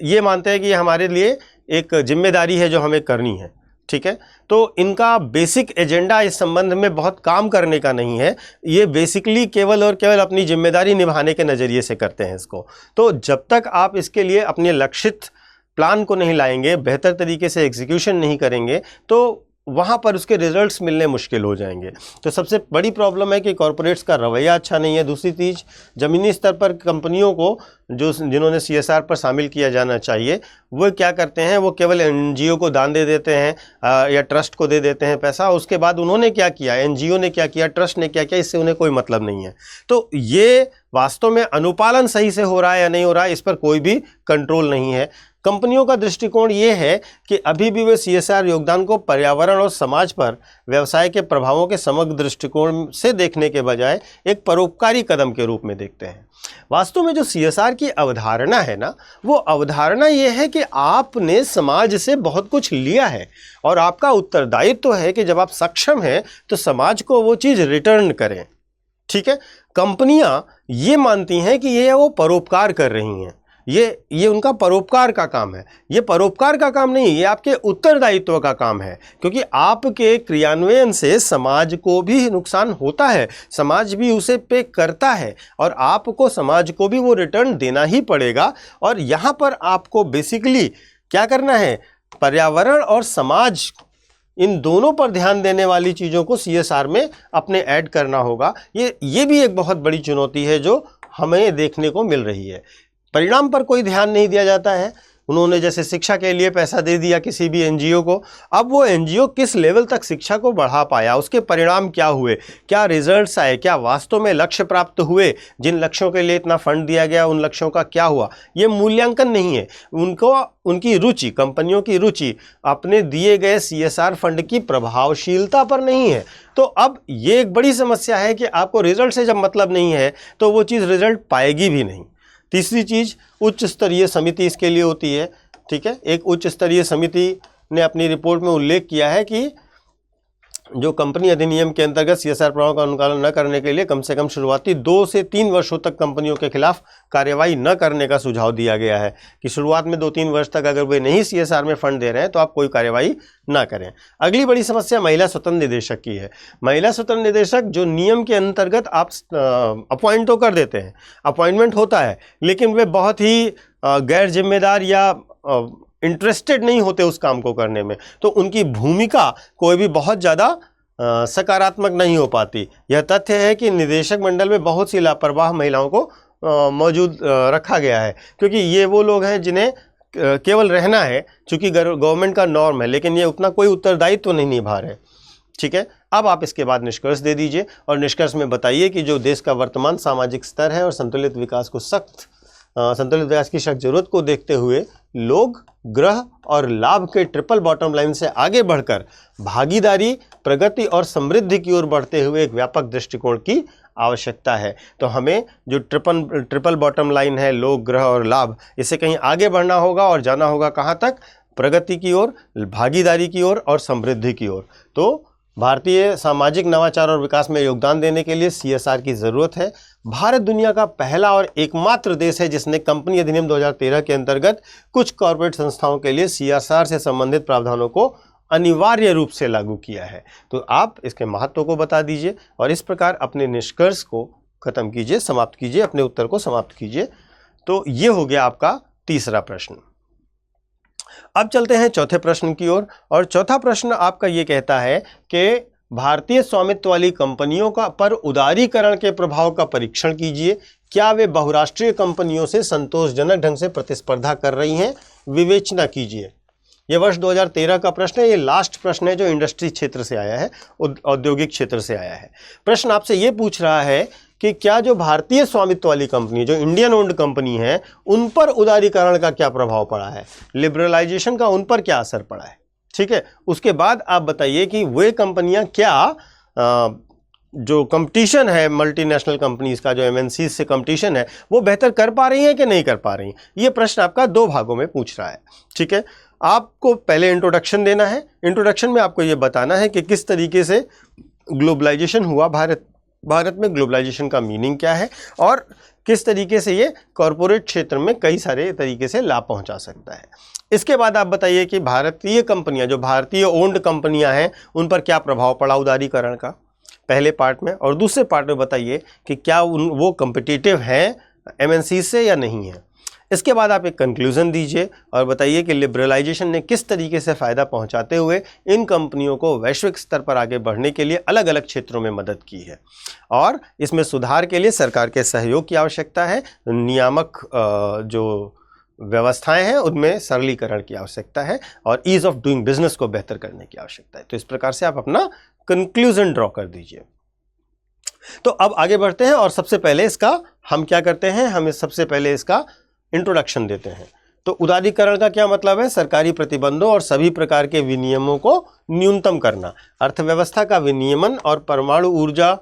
ये मानते हैं कि ये हमारे लिए एक जिम्मेदारी है जो हमें करनी है। ठीक है, तो इनका बेसिक एजेंडा इस संबंध में बहुत काम करने का नहीं है, ये बेसिकली केवल और केवल अपनी जिम्मेदारी निभाने के नज़रिए से करते हैं इसको। तो जब तक आप इसके लिए अपने लक्षित प्लान को नहीं लाएंगे, बेहतर तरीके से एग्जीक्यूशन नहीं करेंगे, तो वहाँ पर उसके रिजल्ट्स मिलने मुश्किल हो जाएंगे। तो सबसे बड़ी प्रॉब्लम है कि कॉरपोरेट्स का रवैया अच्छा नहीं है। दूसरी चीज़, ज़मीनी स्तर पर कंपनियों को जिन्होंने CSR पर शामिल किया जाना चाहिए वो क्या करते हैं, वो केवल NGO को दान दे देते हैं या ट्रस्ट को दे देते हैं पैसा। उसके बाद उन्होंने क्या किया, NGO ने क्या किया, ट्रस्ट ने क्या किया, इससे उन्हें कोई मतलब नहीं है। तो ये वास्तव में अनुपालन सही से हो रहा है या नहीं हो रहा है, इस पर कोई भी कंट्रोल नहीं है। कंपनियों का दृष्टिकोण ये है कि अभी भी वे CSR योगदान को पर्यावरण और समाज पर व्यवसाय के प्रभावों के समग्र दृष्टिकोण से देखने के बजाय एक परोपकारी कदम के रूप में देखते हैं। वास्तव में जो CSR की अवधारणा है ना, वो अवधारणा ये है कि आपने समाज से बहुत कुछ लिया है और आपका उत्तरदायित्व तो है कि जब आप सक्षम हैं तो समाज को वो चीज़ रिटर्न करें। ठीक है, कंपनियां ये मानती हैं कि ये वो परोपकार कर रही हैं, ये उनका परोपकार का काम है। ये परोपकार का काम नहीं, ये आपके उत्तरदायित्व का काम है, क्योंकि आपके क्रियान्वयन से समाज को भी नुकसान होता है, समाज भी उसे पे करता है और आपको समाज को भी वो रिटर्न देना ही पड़ेगा। और यहाँ पर आपको बेसिकली क्या करना है, पर्यावरण और समाज इन दोनों पर ध्यान देने वाली चीज़ों को CSR में अपने ऐड करना होगा। ये भी एक बहुत बड़ी चुनौती है जो हमें देखने को मिल रही है। परिणाम पर कोई ध्यान नहीं दिया जाता है। उन्होंने जैसे शिक्षा के लिए पैसा दे दिया किसी भी एनजीओ को, अब वो एनजीओ किस लेवल तक शिक्षा को बढ़ा पाया, उसके परिणाम क्या हुए, क्या रिजल्ट्स आए, क्या वास्तव में लक्ष्य प्राप्त हुए, जिन लक्ष्यों के लिए इतना फंड दिया गया उन लक्ष्यों का क्या हुआ, ये मूल्यांकन नहीं है। उनको उनकी रुचि, कंपनियों की रुचि अपने दिए गए CSR फंड की प्रभावशीलता पर नहीं है। तो अब ये एक बड़ी समस्या है कि आपको रिजल्ट से जब मतलब नहीं है तो वो चीज़ रिजल्ट पाएगी भी नहीं। तीसरी चीज़, उच्च स्तरीय समिति इसके लिए होती है। ठीक है, एक उच्च स्तरीय समिति ने अपनी रिपोर्ट में उल्लेख किया है कि जो कंपनी अधिनियम के अंतर्गत CSR प्रभाव का अनुपालन न करने के लिए कम से कम शुरुआती 2 से 3 वर्षों तक कंपनियों के खिलाफ कार्यवाही न करने का सुझाव दिया गया है कि शुरुआत में 2-3 वर्ष तक अगर वे नहीं CSR में फंड दे रहे हैं तो आप कोई कार्यवाही ना करें। अगली बड़ी समस्या महिला स्वतंत्र निदेशक की है। महिला स्वतंत्र निदेशक जो नियम के अंतर्गत आप अपॉइंट तो कर देते हैं, अपॉइंटमेंट होता है, लेकिन वे बहुत ही गैर जिम्मेदार या इंटरेस्टेड नहीं होते उस काम को करने में, तो उनकी भूमिका कोई भी बहुत ज़्यादा सकारात्मक नहीं हो पाती। यह तथ्य है कि निदेशक मंडल में बहुत सी लापरवाह महिलाओं को मौजूद रखा गया है, क्योंकि ये वो लोग हैं जिन्हें केवल रहना है, चूँकि गवर्नमेंट का नॉर्म है, लेकिन ये उतना कोई उत्तरदायित्व तो नहीं निभा रहे। ठीक है, अब आप इसके बाद निष्कर्ष दे दीजिए और निष्कर्ष में बताइए कि जो देश का वर्तमान सामाजिक स्तर है और संतुलित विकास की सख्त जरूरत को देखते हुए लोग ग्रह और लाभ के ट्रिपल बॉटम लाइन से आगे बढ़कर भागीदारी, प्रगति और समृद्धि की ओर बढ़ते हुए एक व्यापक दृष्टिकोण की आवश्यकता है। तो हमें जो ट्रिपल बॉटम लाइन है, लोग, ग्रह और लाभ, इससे कहीं आगे बढ़ना होगा और जाना होगा कहाँ तक? प्रगति की ओर, भागीदारी की ओर और समृद्धि की ओर। तो भारतीय सामाजिक नवाचार और विकास में योगदान देने के लिए CSR की ज़रूरत है। भारत दुनिया का पहला और एकमात्र देश है जिसने कंपनी अधिनियम 2013 के अंतर्गत कुछ कॉर्पोरेट संस्थाओं के लिए CSR से संबंधित प्रावधानों को अनिवार्य रूप से लागू किया है। तो आप इसके महत्व को बता दीजिए और इस प्रकार अपने निष्कर्ष को खत्म कीजिए, समाप्त कीजिए, अपने उत्तर को समाप्त कीजिए। तो ये हो गया आपका तीसरा प्रश्न। अब चलते हैं चौथे प्रश्न की ओर और चौथा प्रश्न आपका ये कहता है कि भारतीय स्वामित्व वाली कंपनियों का पर उदारीकरण के प्रभाव का परीक्षण कीजिए। क्या वे बहुराष्ट्रीय कंपनियों से संतोषजनक ढंग से प्रतिस्पर्धा कर रही हैं? विवेचना कीजिए। यह वर्ष 2013 का प्रश्न है। ये लास्ट प्रश्न है जो इंडस्ट्री क्षेत्र से आया है, औद्योगिक क्षेत्र से आया है। प्रश्न आपसे ये पूछ रहा है कि क्या जो भारतीय स्वामित्व वाली कंपनी, जो इंडियन ओन्ड कंपनी है, उन पर उदारीकरण का क्या प्रभाव पड़ा है, लिबरलाइजेशन का उन पर क्या असर पड़ा है। ठीक है, उसके बाद आप बताइए कि वे कंपनियां क्या जो कंपटीशन है मल्टीनेशनल कंपनीज का, जो MNCs से कंपटीशन है, वो बेहतर कर पा रही हैं कि नहीं कर पा रही हैं। ये प्रश्न आपका 2 भागों में पूछ रहा है। ठीक है, आपको पहले इंट्रोडक्शन देना है। इंट्रोडक्शन में आपको ये बताना है कि किस तरीके से ग्लोबलाइजेशन हुआ भारत में, ग्लोबलाइजेशन का मीनिंग क्या है और किस तरीके से ये कॉरपोरेट क्षेत्र में कई सारे तरीके से लाभ पहुंचा सकता है। इसके बाद आप बताइए कि भारतीय कंपनियां, जो भारतीय ओन्ड कंपनियां हैं, उन पर क्या प्रभाव पड़ा उदारीकरण का, पहले पार्ट में। और दूसरे पार्ट में बताइए कि क्या वो कॉम्पिटिटिव हैं MNC से या नहीं है। इसके बाद आप एक कंक्लूजन दीजिए और बताइए कि लिबरलाइजेशन ने किस तरीके से फ़ायदा पहुंचाते हुए इन कंपनियों को वैश्विक स्तर पर आगे बढ़ने के लिए अलग अलग क्षेत्रों में मदद की है और इसमें सुधार के लिए सरकार के सहयोग की आवश्यकता है। नियामक जो व्यवस्थाएं हैं उनमें सरलीकरण की आवश्यकता है और ईज़ ऑफ डूइंग बिजनेस को बेहतर करने की आवश्यकता है। तो इस प्रकार से आप अपना कंक्लूजन ड्रॉ कर दीजिए। तो अब आगे बढ़ते हैं और सबसे पहले इसका हम क्या करते हैं, हम सबसे पहले इसका इंट्रोडक्शन देते हैं। तो उदारीकरण का क्या मतलब है? सरकारी प्रतिबंधों और सभी प्रकार के विनियमों को न्यूनतम करना, अर्थव्यवस्था का विनियमन और परमाणु ऊर्जा,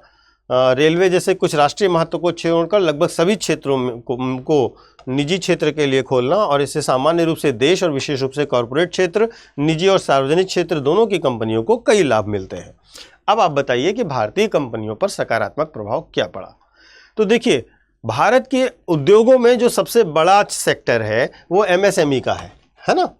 रेलवे जैसे कुछ राष्ट्रीय महत्व को छोड़कर लगभग सभी क्षेत्रों को निजी क्षेत्र के लिए खोलना और इससे सामान्य रूप से देश और विशेष रूप से कॉरपोरेट क्षेत्र, निजी और सार्वजनिक क्षेत्र दोनों की कंपनियों को कई लाभ मिलते हैं। अब आप बताइए कि भारतीय कंपनियों पर सकारात्मक प्रभाव क्या पड़ा। तो देखिए, भारत के उद्योगों में जो सबसे बड़ा सेक्टर है वो MSME का है ना।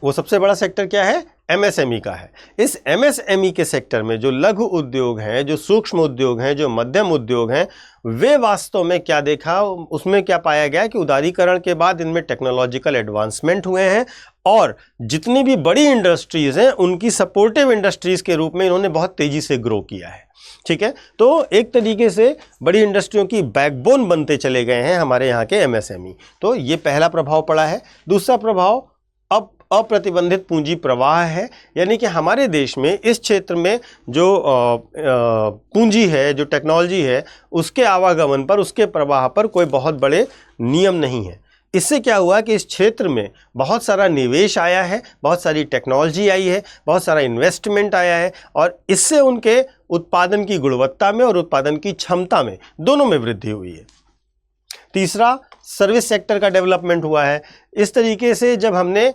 वो सबसे बड़ा सेक्टर क्या है? MSME का है। इस MSME के सेक्टर में जो लघु उद्योग हैं, जो सूक्ष्म उद्योग हैं, जो मध्यम उद्योग हैं, वे वास्तव में क्या देखा, उसमें क्या पाया गया कि उदारीकरण के बाद इनमें टेक्नोलॉजिकल एडवांसमेंट हुए हैं और जितनी भी बड़ी इंडस्ट्रीज़ हैं उनकी सपोर्टिव इंडस्ट्रीज़ के रूप में इन्होंने बहुत तेज़ी से ग्रो किया है। ठीक है, तो एक तरीके से बड़ी इंडस्ट्रियों की बैकबोन बनते चले गए हैं हमारे यहाँ के एमएसएमई। तो ये पहला प्रभाव पड़ा है। दूसरा प्रभाव अब अप्रतिबंधित पूंजी प्रवाह है, यानी कि हमारे देश में इस क्षेत्र में जो पूंजी है, जो टेक्नोलॉजी है, उसके आवागमन पर, उसके प्रवाह पर कोई बहुत बड़े नियम नहीं है। इससे क्या हुआ कि इस क्षेत्र में बहुत सारा निवेश आया है, बहुत सारी टेक्नोलॉजी आई है, बहुत सारा इन्वेस्टमेंट आया है और इससे उनके उत्पादन की गुणवत्ता में और उत्पादन की क्षमता में, दोनों में वृद्धि हुई है। तीसरा, सर्विस सेक्टर का डेवलपमेंट हुआ है। इस तरीके से जब हमने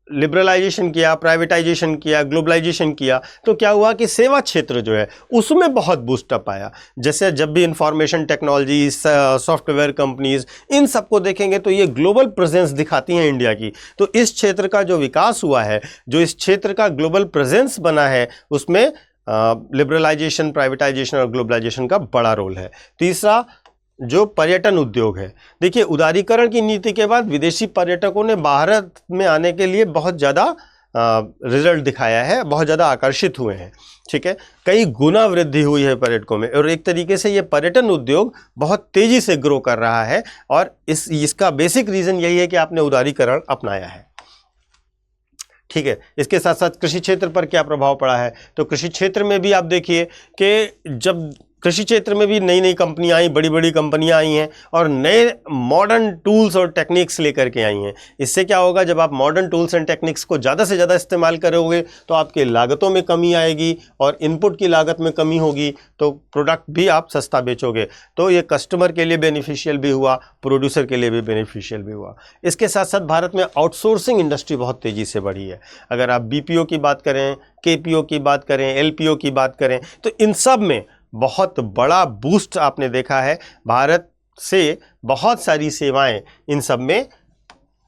लिबरलाइजेशन किया, प्राइवेटाइजेशन किया, ग्लोबलाइजेशन किया, तो क्या हुआ कि सेवा क्षेत्र जो है उसमें बहुत बूस्टअप आया। जैसे जब भी इंफॉर्मेशन टेक्नोलॉजी, सॉफ्टवेयर कंपनीज, इन सबको देखेंगे तो ये ग्लोबल प्रेजेंस दिखाती हैं इंडिया की। तो इस क्षेत्र का जो विकास हुआ है, जो इस क्षेत्र का ग्लोबल प्रेजेंस बना है, उसमें लिबरलाइजेशन, प्राइवेटाइजेशन और ग्लोबलाइजेशन का बड़ा रोल है। तीसरा, जो पर्यटन उद्योग है, देखिए उदारीकरण की नीति के बाद विदेशी पर्यटकों ने भारत में आने के लिए बहुत ज़्यादा रिजल्ट दिखाया है, बहुत ज़्यादा आकर्षित हुए हैं। ठीक है, कई गुना वृद्धि हुई है पर्यटकों में और एक तरीके से ये पर्यटन उद्योग बहुत तेज़ी से ग्रो कर रहा है और इसका बेसिक रीज़न यही है कि आपने उदारीकरण अपनाया है। ठीक है, इसके साथ साथ कृषि क्षेत्र पर क्या प्रभाव पड़ा है, तो कृषि क्षेत्र में भी आप देखिए कि जब कृषि क्षेत्र में भी नई नई कंपनियां आई, बड़ी बड़ी कंपनियां आई हैं और नए मॉडर्न टूल्स और टेक्निक्स लेकर के आई हैं। इससे क्या होगा, जब आप मॉडर्न टूल्स एंड टेक्निक्स को ज़्यादा से ज़्यादा इस्तेमाल करोगे तो आपके लागतों में कमी आएगी और इनपुट की लागत में कमी होगी, तो प्रोडक्ट भी आप सस्ता बेचोगे। तो ये कस्टमर के लिए बेनिफिशियल भी हुआ, प्रोड्यूसर के लिए भी बेनिफिशियल भी हुआ। इसके साथ साथ भारत में आउटसोर्सिंग इंडस्ट्री बहुत तेज़ी से बढ़ी है। अगर आप BPO की बात करें, KPO की बात करें, LPO की बात करें, तो इन सब में बहुत बड़ा बूस्ट आपने देखा है। भारत से बहुत सारी सेवाएं इन सब में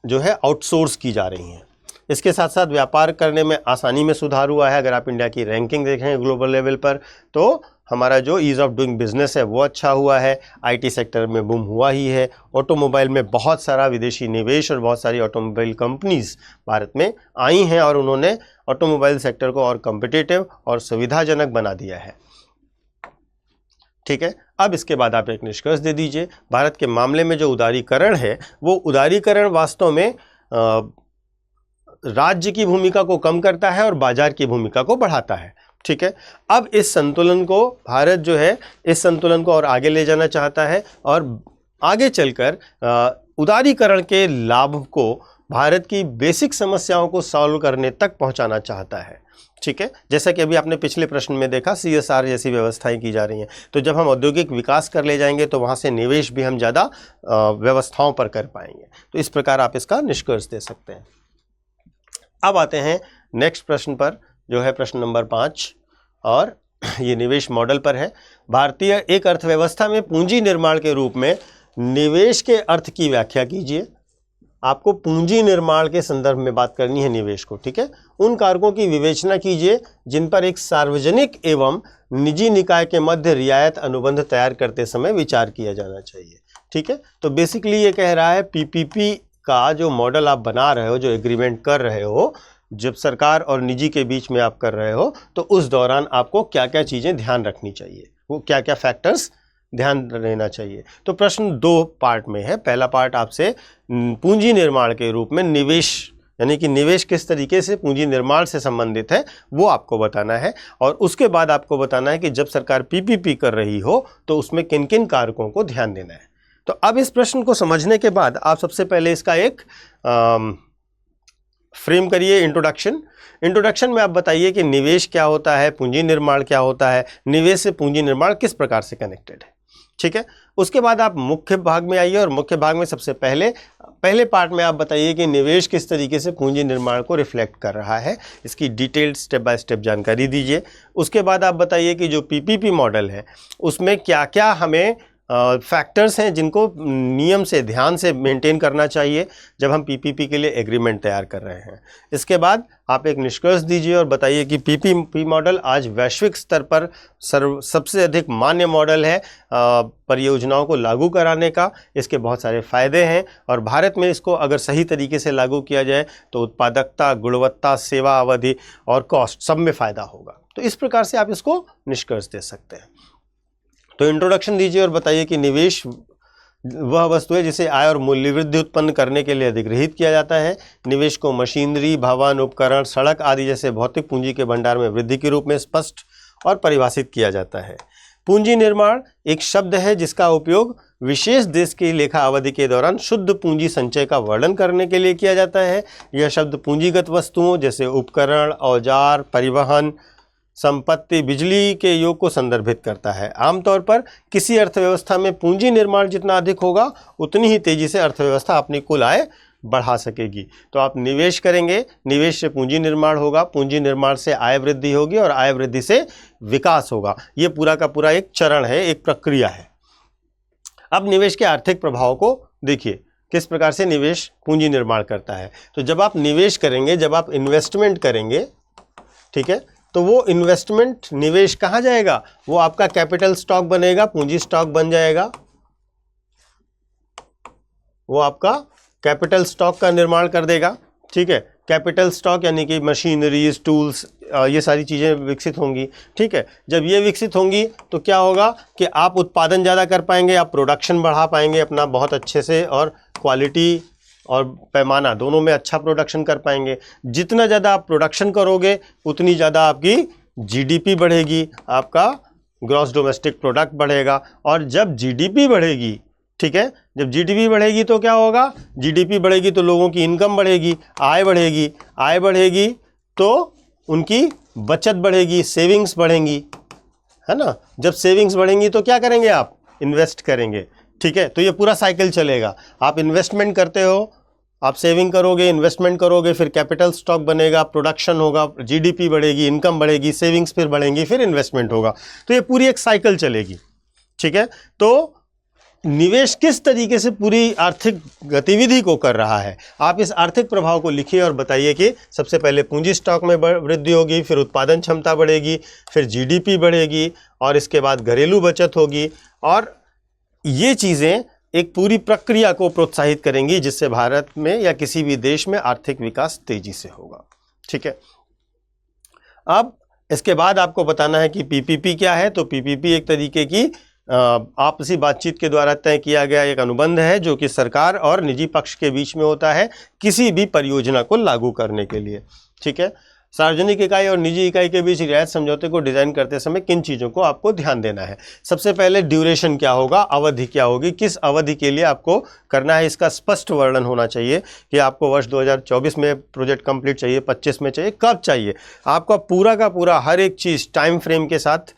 जो है आउटसोर्स की जा रही हैं। इसके साथ साथ व्यापार करने में आसानी में सुधार हुआ है। अगर आप इंडिया की रैंकिंग देखें ग्लोबल लेवल पर, तो हमारा जो ईज़ ऑफ डूइंग बिजनेस है वो अच्छा हुआ है। IT सेक्टर में बूम हुआ ही है। ऑटोमोबाइल में बहुत सारा विदेशी निवेश और बहुत सारी ऑटोमोबाइल कंपनीज भारत में आई हैं और उन्होंने ऑटोमोबाइल सेक्टर को और कॉम्पिटिटिव और सुविधाजनक बना दिया है। ठीक है, अब इसके बाद आप एक निष्कर्ष दे दीजिए। भारत के मामले में जो उदारीकरण है, वो उदारीकरण वास्तव में राज्य की भूमिका को कम करता है और बाजार की भूमिका को बढ़ाता है। ठीक है, अब इस संतुलन को भारत जो है, इस संतुलन को और आगे ले जाना चाहता है और आगे चलकर उदारीकरण के लाभ को भारत की बेसिक समस्याओं को सॉल्व करने तक पहुंचाना चाहता है। ठीक है, जैसा कि अभी आपने पिछले प्रश्न में देखा, CSR जैसी व्यवस्थाएं की जा रही हैं। तो जब हम औद्योगिक विकास कर ले जाएंगे तो वहाँ से निवेश भी हम ज़्यादा व्यवस्थाओं पर कर पाएंगे। तो इस प्रकार आप इसका निष्कर्ष दे सकते हैं। अब आते हैं नेक्स्ट प्रश्न पर, जो है प्रश्न नंबर 5 और ये निवेश मॉडल पर है। भारतीय एक अर्थव्यवस्था में पूंजी निर्माण के रूप में निवेश के अर्थ की व्याख्या कीजिए। आपको पूंजी निर्माण के संदर्भ में बात करनी है निवेश को। ठीक है, उन कारकों की विवेचना कीजिए जिन पर एक सार्वजनिक एवं निजी निकाय के मध्य रियायत अनुबंध तैयार करते समय विचार किया जाना चाहिए। ठीक है, तो बेसिकली ये कह रहा है PPP का जो मॉडल आप बना रहे हो, जो एग्रीमेंट कर रहे हो, जब सरकार और निजी के बीच में आप कर रहे हो, तो उस दौरान आपको क्या क्या चीज़ें ध्यान रखनी चाहिए, वो क्या क्या फैक्टर्स ध्यान रहना चाहिए। तो प्रश्न 2 पार्ट में है। पहला पार्ट आपसे पूंजी निर्माण के रूप में निवेश, यानी कि निवेश किस तरीके से पूंजी निर्माण से संबंधित है, वो आपको बताना है। और उसके बाद आपको बताना है कि जब सरकार PPP कर रही हो तो उसमें किन किन कारकों को ध्यान देना है। तो अब इस प्रश्न को समझने के बाद आप सबसे पहले इसका एक फ्रेम करिए, इंट्रोडक्शन में आप बताइए कि निवेश क्या होता है, पूंजी निर्माण क्या होता है, निवेश से पूंजी निर्माण किस प्रकार से कनेक्टेड है। ठीक है, उसके बाद आप मुख्य भाग में आइए और मुख्य भाग में सबसे पहले पार्ट में आप बताइए कि निवेश किस तरीके से पूंजी निर्माण को रिफ्लेक्ट कर रहा है, इसकी डिटेल्ड स्टेप बाय स्टेप जानकारी दीजिए। उसके बाद आप बताइए कि जो PPP मॉडल है उसमें क्या क्या हमें फैक्टर्स हैं जिनको नियम से ध्यान से मेंटेन करना चाहिए जब हम पीपीपी के लिए एग्रीमेंट तैयार कर रहे हैं। इसके बाद आप एक निष्कर्ष दीजिए और बताइए कि पीपीपी मॉडल आज वैश्विक स्तर पर सबसे अधिक मान्य मॉडल है परियोजनाओं को लागू कराने का। इसके बहुत सारे फ़ायदे हैं और भारत में इसको अगर सही तरीके से लागू किया जाए तो उत्पादकता, गुणवत्ता, सेवा अवधि और कॉस्ट सब में फ़ायदा होगा। तो इस प्रकार से आप इसको निष्कर्ष दे सकते हैं। तो इंट्रोडक्शन दीजिए और बताइए कि निवेश वह वस्तु है जिसे आय और मूल्य वृद्धि उत्पन्न करने के लिए अधिग्रहित किया जाता है। निवेश को मशीनरी, भवन, उपकरण, सड़क आदि जैसे भौतिक पूंजी के भंडार में वृद्धि के रूप में स्पष्ट और परिभाषित किया जाता है। पूंजी निर्माण एक शब्द है जिसका उपयोग विशेष देश की लेखा अवधि के दौरान शुद्ध पूंजी संचय का वर्णन करने के लिए किया जाता है। यह शब्द पूंजीगत वस्तुओं जैसे उपकरण, औजार, परिवहन, संपत्ति, बिजली के योग को संदर्भित करता है। आमतौर पर किसी अर्थव्यवस्था में पूंजी निर्माण जितना अधिक होगा उतनी ही तेजी से अर्थव्यवस्था अपनी कुल आय बढ़ा सकेगी। तो आप निवेश करेंगे, निवेश से पूंजी निर्माण होगा, पूंजी निर्माण से आय वृद्धि होगी और आय वृद्धि से विकास होगा। ये पूरा का पूरा एक चरण है, एक प्रक्रिया है। अब निवेश के आर्थिक प्रभाव को देखिए, किस प्रकार से निवेश पूंजी निर्माण करता है। तो जब आप निवेश करेंगे, जब आप इन्वेस्टमेंट करेंगे, ठीक है, तो वो इन्वेस्टमेंट निवेश कहाँ जाएगा? वो आपका कैपिटल स्टॉक बनेगा, पूंजी स्टॉक बन जाएगा। वो आपका कैपिटल स्टॉक का निर्माण कर देगा, ठीक है। कैपिटल स्टॉक यानी कि मशीनरीज, टूल्स, ये सारी चीज़ें विकसित होंगी, ठीक है। जब ये विकसित होंगी तो क्या होगा कि आप उत्पादन ज़्यादा कर पाएंगे, आप प्रोडक्शन बढ़ा पाएंगे अपना बहुत अच्छे से और क्वालिटी और पैमाना दोनों में अच्छा प्रोडक्शन कर पाएंगे। जितना ज़्यादा आप प्रोडक्शन करोगे उतनी ज़्यादा आपकी जीडीपी बढ़ेगी, आपका ग्रॉस डोमेस्टिक प्रोडक्ट बढ़ेगा। और जब जीडीपी बढ़ेगी, ठीक है, जब जीडीपी बढ़ेगी तो क्या होगा? जीडीपी बढ़ेगी तो लोगों की इनकम बढ़ेगी, आय बढ़ेगी, आय बढ़ेगी तो उनकी बचत बढ़ेगी, सेविंग्स बढ़ेंगी, है ना। जब सेविंग्स बढ़ेंगी तो क्या करेंगे? आप इन्वेस्ट करेंगे, ठीक है। तो ये पूरा साइकिल चलेगा। आप इन्वेस्टमेंट करते हो, आप सेविंग करोगे, इन्वेस्टमेंट करोगे, फिर कैपिटल स्टॉक बनेगा, प्रोडक्शन होगा, जीडीपी बढ़ेगी, इनकम बढ़ेगी, सेविंग्स फिर बढ़ेंगी, फिर इन्वेस्टमेंट होगा। तो ये पूरी एक साइकिल चलेगी, ठीक है। तो निवेश किस तरीके से पूरी आर्थिक गतिविधि को कर रहा है, आप इस आर्थिक प्रभाव को लिखिए और बताइए कि सबसे पहले पूंजी स्टॉक में वृद्धि होगी, फिर उत्पादन क्षमता बढ़ेगी, फिर जीडीपी बढ़ेगी और इसके बाद घरेलू बचत होगी। और ये चीज़ें एक पूरी प्रक्रिया को प्रोत्साहित करेंगी जिससे भारत में या किसी भी देश में आर्थिक विकास तेजी से होगा, ठीक है। अब इसके बाद आपको बताना है कि पीपीपी क्या है। तो पीपीपी एक तरीके की आपसी बातचीत के द्वारा तय किया गया एक अनुबंध है जो कि सरकार और निजी पक्ष के बीच में होता है किसी भी परियोजना को लागू करने के लिए, ठीक है। सार्वजनिक इकाई और निजी इकाई के बीच रियायत समझौते को डिज़ाइन करते समय किन चीज़ों को आपको ध्यान देना है? सबसे पहले ड्यूरेशन क्या होगा, अवधि क्या होगी, किस अवधि के लिए आपको करना है, इसका स्पष्ट वर्णन होना चाहिए कि आपको वर्ष 2024 में प्रोजेक्ट कंप्लीट चाहिए, 25 में चाहिए, कब चाहिए। आपका पूरा का पूरा हर एक चीज़ टाइम फ्रेम के साथ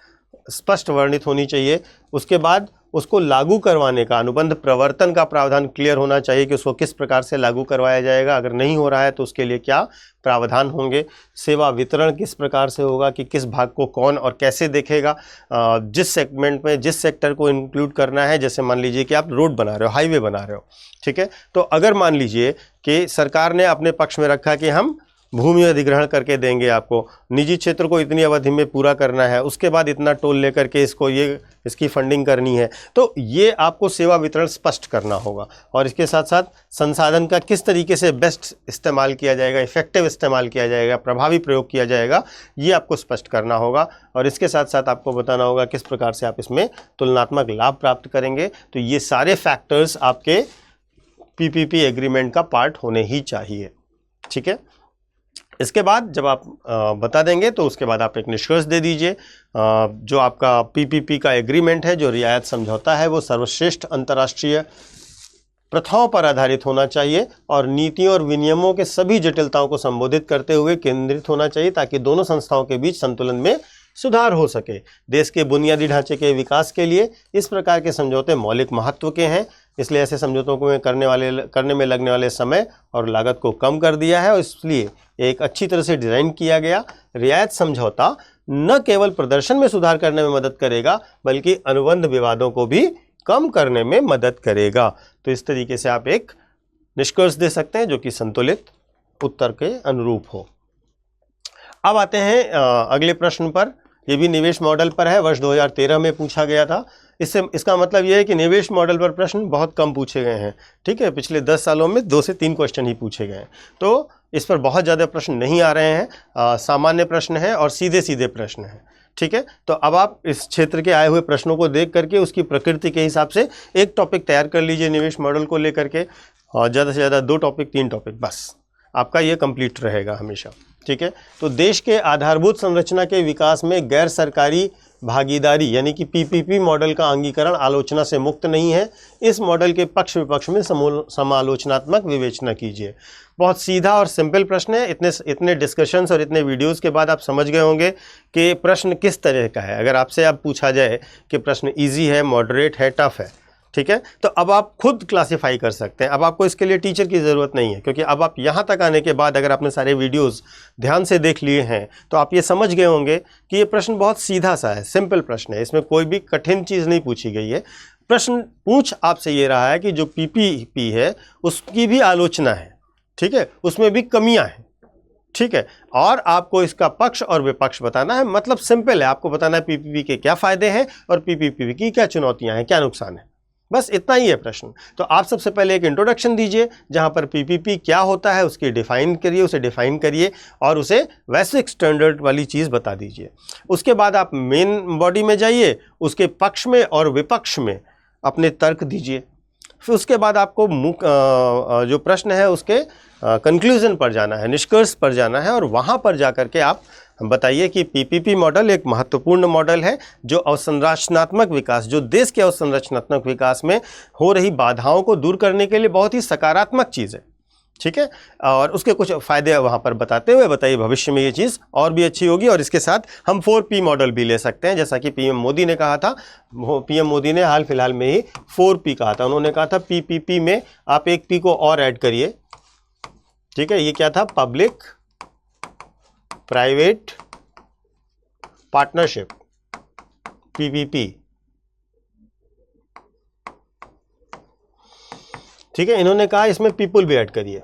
स्पष्ट वर्णित होनी चाहिए। उसके बाद उसको लागू करवाने का अनुबंध प्रवर्तन का प्रावधान क्लियर होना चाहिए कि उसको किस प्रकार से लागू करवाया जाएगा, अगर नहीं हो रहा है तो उसके लिए क्या प्रावधान होंगे। सेवा वितरण किस प्रकार से होगा कि किस भाग को कौन और कैसे देखेगा, जिस सेगमेंट में जिस सेक्टर को इंक्लूड करना है। जैसे मान लीजिए कि आप रोड बना रहे हो, हाईवे बना रहे हो, ठीक है। तो अगर मान लीजिए कि सरकार ने अपने पक्ष में रखा कि हम भूमि अधिग्रहण करके देंगे आपको, निजी क्षेत्र को इतनी अवधि में पूरा करना है, उसके बाद इतना टोल लेकर के इसकी फंडिंग करनी है, तो ये आपको सेवा वितरण स्पष्ट करना होगा। और इसके साथ साथ संसाधन का किस तरीके से बेस्ट इस्तेमाल किया जाएगा, इफेक्टिव इस्तेमाल किया जाएगा, प्रभावी प्रयोग किया जाएगा, ये आपको स्पष्ट करना होगा। और इसके साथ साथ आपको बताना होगा किस प्रकार से आप इसमें तुलनात्मक लाभ प्राप्त करेंगे। तो ये सारे फैक्टर्स आपके पीपीपी एग्रीमेंट का पार्ट होने ही चाहिए, ठीक है। इसके बाद जब आप बता देंगे तो उसके बाद आप एक निष्कर्ष दे दीजिए। जो आपका पीपीपी का एग्रीमेंट है, जो रियायत समझौता है, वो सर्वश्रेष्ठ अंतर्राष्ट्रीय प्रथाओं पर आधारित होना चाहिए और नीतियों और विनियमों के सभी जटिलताओं को संबोधित करते हुए केंद्रित होना चाहिए ताकि दोनों संस्थाओं के बीच संतुलन में सुधार हो सके। देश के बुनियादी ढांचे के विकास के लिए इस प्रकार के समझौते मौलिक महत्व के हैं, इसलिए ऐसे समझौतों को करने में लगने वाले समय और लागत को कम कर दिया है और इसलिए एक अच्छी तरह से डिज़ाइन किया गया रियायत समझौता न केवल प्रदर्शन में सुधार करने में मदद करेगा बल्कि अनुबंध विवादों को भी कम करने में मदद करेगा। तो इस तरीके से आप एक निष्कर्ष दे सकते हैं जो कि संतुलित उत्तर के अनुरूप हो। अब आते हैं अगले प्रश्न पर। ये भी निवेश मॉडल पर है, वर्ष 2013 में पूछा गया था। इसका मतलब ये है कि निवेश मॉडल पर प्रश्न बहुत कम पूछे गए हैं। ठीक है, पिछले 10 सालों में 2 से 3 क्वेश्चन ही पूछे गए हैं, तो इस पर बहुत ज़्यादा प्रश्न नहीं आ रहे हैं। सामान्य प्रश्न हैं और सीधे सीधे प्रश्न हैं। ठीक है, तो अब आप इस क्षेत्र के आए हुए प्रश्नों को देख करके उसकी प्रकृति के हिसाब से एक टॉपिक तैयार कर लीजिए निवेश मॉडल को लेकर के, और ज़्यादा से ज़्यादा 2 टॉपिक 3 टॉपिक, बस आपका ये कंप्लीट रहेगा हमेशा। ठीक है, तो देश के आधारभूत संरचना के विकास में गैर सरकारी भागीदारी यानी कि पीपीपी मॉडल का अंगीकरण आलोचना से मुक्त नहीं है। इस मॉडल के पक्ष विपक्ष में समालोचनात्मक विवेचना कीजिए। बहुत सीधा और सिंपल प्रश्न है। इतने डिस्कशंस और इतने वीडियोस के बाद आप समझ गए होंगे कि प्रश्न किस तरह का है। अगर आपसे अब पूछा जाए कि प्रश्न इजी है, मॉडरेट है, टफ है, ठीक है, तो अब आप खुद क्लासिफाई कर सकते हैं। अब आपको इसके लिए टीचर की ज़रूरत नहीं है, क्योंकि अब आप यहाँ तक आने के बाद अगर आपने सारे वीडियोस ध्यान से देख लिए हैं तो आप ये समझ गए होंगे कि ये प्रश्न बहुत सीधा सा है, सिंपल प्रश्न है, इसमें कोई भी कठिन चीज़ नहीं पूछी गई है। प्रश्न पूछ आपसे ये रहा है कि जो पीपीपी है उसकी भी आलोचना है, ठीक है, उसमें भी कमियाँ हैं, ठीक है, और आपको इसका पक्ष और विपक्ष बताना है। मतलब सिंपल है, आपको बताना है पीपीपी के क्या फ़ायदे हैं और पीपीपी की क्या चुनौतियाँ हैं, क्या नुकसान है, बस इतना ही है प्रश्न। तो आप सबसे पहले एक इंट्रोडक्शन दीजिए जहां पर पीपीपी क्या होता है उसकी डिफाइन करिए, उसे डिफाइन करिए और उसे वैश्विक स्टैंडर्ड वाली चीज़ बता दीजिए। उसके बाद आप मेन बॉडी में जाइए, उसके पक्ष में और विपक्ष में अपने तर्क दीजिए। फिर उसके बाद आपको जो प्रश्न है उसके कंक्लूजन पर जाना है, निष्कर्ष पर जाना है, और वहाँ पर जा कर के आप बताइए कि पीपीपी मॉडल एक महत्वपूर्ण मॉडल है जो अवसंरचनात्मक विकास, जो देश के अवसंरचनात्मक विकास में हो रही बाधाओं को दूर करने के लिए बहुत ही सकारात्मक चीज़ है। ठीक है, और उसके कुछ फ़ायदे वहाँ पर बताते हुए बताइए भविष्य में ये चीज़ और भी अच्छी होगी। और इसके साथ हम 4P मॉडल भी ले सकते हैं, जैसा कि पीएम मोदी ने कहा था। पीएम मोदी ने हाल फिलहाल में ही 4P कहा था। उन्होंने कहा था पीपीपी में आप एक P को और ऐड करिए। ठीक है, ये क्या था? Public private partnership, PPP. ठीक है, इन्होंने कहा इसमें पीपल भी ऐड करिए।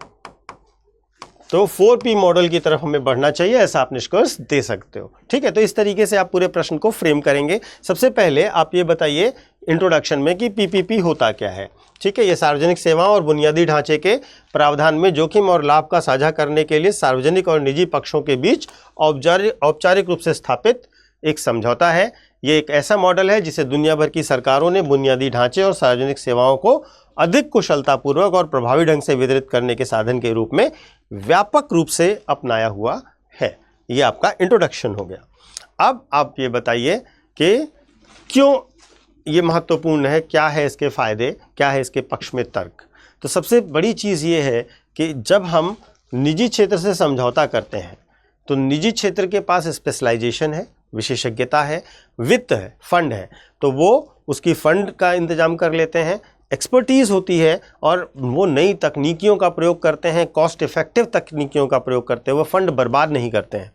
तो 4P मॉडल की तरफ हमें बढ़ना चाहिए, ऐसा आप निष्कर्ष दे सकते हो। ठीक है, तो इस तरीके से आप पूरे प्रश्न को फ्रेम करेंगे। सबसे पहले आप ये बताइए इंट्रोडक्शन में कि पीपीपी होता क्या है। ठीक है, ये सार्वजनिक सेवाओं और बुनियादी ढांचे के प्रावधान में जोखिम और लाभ का साझा करने के लिए सार्वजनिक और निजी पक्षों के बीच औपचारिक रूप से स्थापित एक समझौता है। ये एक ऐसा मॉडल है जिसे दुनिया भर की सरकारों ने बुनियादी ढांचे और सार्वजनिक सेवाओं को अधिक कुशलतापूर्वक और प्रभावी ढंग से वितरित करने के साधन के रूप में व्यापक रूप से अपनाया हुआ है। ये आपका इंट्रोडक्शन हो गया। अब आप ये बताइए कि क्यों ये महत्वपूर्ण है, क्या है इसके फ़ायदे, क्या है इसके पक्ष में तर्क। तो सबसे बड़ी चीज़ ये है कि जब हम निजी क्षेत्र से समझौता करते हैं तो निजी क्षेत्र के पास स्पेशलाइजेशन है, विशेषज्ञता है, वित्त है, फंड है, तो वो उसकी फंड का इंतजाम कर लेते हैं, एक्सपर्टीज़ होती है और वो नई तकनीकियों का प्रयोग करते हैं, कॉस्ट इफ़ेक्टिव तकनीकियों का प्रयोग करते हैं, वो फंड बर्बाद नहीं करते हैं।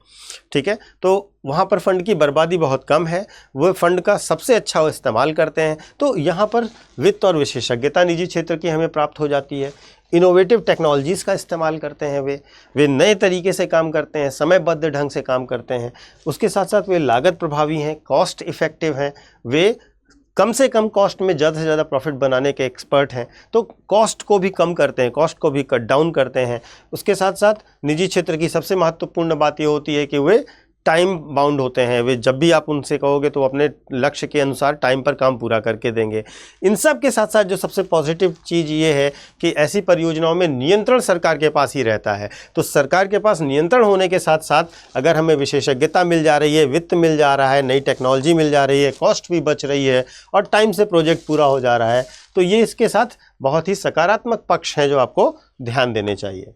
ठीक है, तो वहाँ पर फंड की बर्बादी बहुत कम है, वो फंड का सबसे अच्छा वो इस्तेमाल करते हैं। तो यहाँ पर वित्त और विशेषज्ञता निजी क्षेत्र की हमें प्राप्त हो जाती है। इनोवेटिव टेक्नोलॉजीज़ का इस्तेमाल करते हैं, वे नए तरीके से काम करते हैं, समयबद्ध ढंग से काम करते हैं। उसके साथ साथ वे लागत प्रभावी हैं, कॉस्ट इफ़ेक्टिव हैं, वे कम से कम कॉस्ट में ज़्यादा से ज़्यादा प्रॉफिट बनाने के एक्सपर्ट हैं। तो कॉस्ट को भी कम करते हैं, कॉस्ट को भी कट डाउन करते हैं। उसके साथ साथ निजी क्षेत्र की सबसे महत्वपूर्ण बात ये होती है कि वे टाइम बाउंड होते हैं। वे जब भी आप उनसे कहोगे तो अपने लक्ष्य के अनुसार टाइम पर काम पूरा करके देंगे। इन सब के साथ साथ जो सबसे पॉजिटिव चीज़ ये है कि ऐसी परियोजनाओं में नियंत्रण सरकार के पास ही रहता है। तो सरकार के पास नियंत्रण होने के साथ साथ अगर हमें विशेषज्ञता मिल जा रही है, वित्त मिल जा रहा है, नई टेक्नोलॉजी मिल जा रही है, कॉस्ट भी बच रही है और टाइम से प्रोजेक्ट पूरा हो जा रहा है, तो ये इसके साथ बहुत ही सकारात्मक पक्ष हैं जो आपको ध्यान देने चाहिए।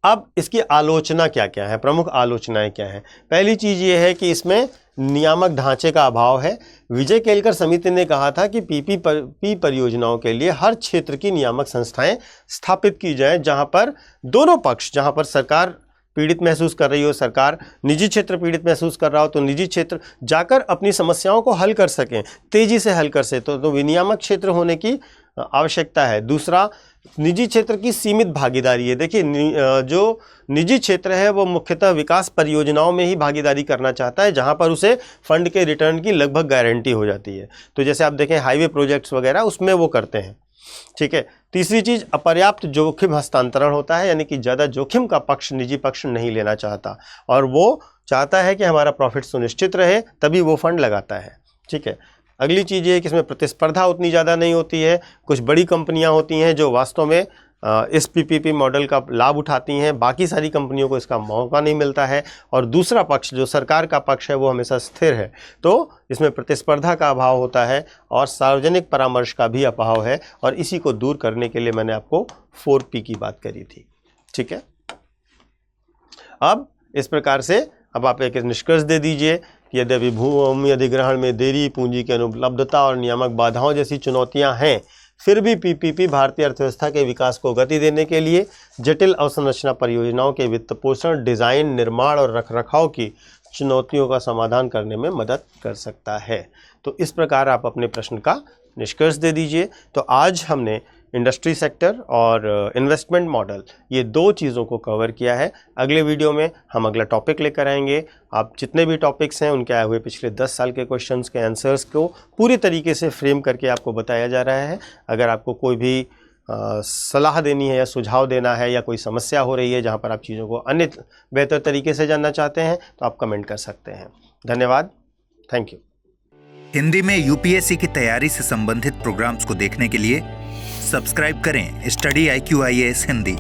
अब इसकी आलोचना क्या क्या है, प्रमुख आलोचनाएं क्या हैं? पहली चीज़ ये है कि इसमें नियामक ढांचे का अभाव है। विजय केलकर समिति ने कहा था कि पीपीपी परियोजनाओं के लिए हर क्षेत्र की नियामक संस्थाएं स्थापित की जाएं, जहां पर दोनों पक्ष, जहां पर सरकार पीड़ित महसूस कर रही हो सरकार, निजी क्षेत्र पीड़ित महसूस कर रहा हो तो निजी क्षेत्र जाकर अपनी समस्याओं को हल कर सकें, तेजी से हल कर सकें, तो विनियामक क्षेत्र होने की आवश्यकता है। दूसरा, निजी क्षेत्र की सीमित भागीदारी है। देखिए जो निजी क्षेत्र है वो मुख्यतः विकास परियोजनाओं में ही भागीदारी करना चाहता है जहां पर उसे फंड के रिटर्न की लगभग गारंटी हो जाती है। तो जैसे आप देखें हाईवे प्रोजेक्ट्स वगैरह उसमें वो करते हैं। ठीक है। तीसरी चीज़, अपर्याप्त जोखिम हस्तांतरण होता है, यानी कि ज़्यादा जोखिम का पक्ष निजी पक्ष नहीं लेना चाहता और वो चाहता है कि हमारा प्रॉफिट सुनिश्चित रहे, तभी वो फंड लगाता है। ठीक है। अगली चीज़ ये है कि इसमें प्रतिस्पर्धा उतनी ज़्यादा नहीं होती है। कुछ बड़ी कंपनियां होती हैं जो वास्तव में इस पीपीपी मॉडल का लाभ उठाती हैं, बाकी सारी कंपनियों को इसका मौका नहीं मिलता है। और दूसरा पक्ष जो सरकार का पक्ष है वो हमेशा स्थिर है, तो इसमें प्रतिस्पर्धा का अभाव होता है और सार्वजनिक परामर्श का भी अभाव है, और इसी को दूर करने के लिए मैंने आपको 4P की बात करी थी। ठीक है। अब इस प्रकार से अब आप एक निष्कर्ष दे दीजिए कि यद्यपि भूमि अधिग्रहण में देरी, पूंजी की अनुपलब्धता और नियामक बाधाओं जैसी चुनौतियां हैं, फिर भी पीपीपी भारतीय अर्थव्यवस्था के विकास को गति देने के लिए जटिल अवसंरचना परियोजनाओं के वित्त पोषण, डिज़ाइन, निर्माण और रखरखाव की चुनौतियों का समाधान करने में मदद कर सकता है। तो इस प्रकार आप अपने प्रश्न का निष्कर्ष दे दीजिए। तो आज हमने इंडस्ट्री सेक्टर और इन्वेस्टमेंट मॉडल, ये दो चीज़ों को कवर किया है। अगले वीडियो में हम अगला टॉपिक लेकर आएंगे। आप जितने भी टॉपिक्स हैं उनके आए हुए पिछले 10 साल के क्वेश्चंस के आंसर्स को पूरी तरीके से फ्रेम करके आपको बताया जा रहा है। अगर आपको कोई भी सलाह देनी है या सुझाव देना है या कोई समस्या हो रही है जहाँ पर आप चीज़ों को अन्य बेहतर तरीके से जानना चाहते हैं तो आप कमेंट कर सकते हैं। धन्यवाद। Thank you. हिंदी में यूपीएससी की तैयारी से संबंधित प्रोग्राम्स को देखने के लिए सब्सक्राइब करें स्टडी IQ IAS हिंदी।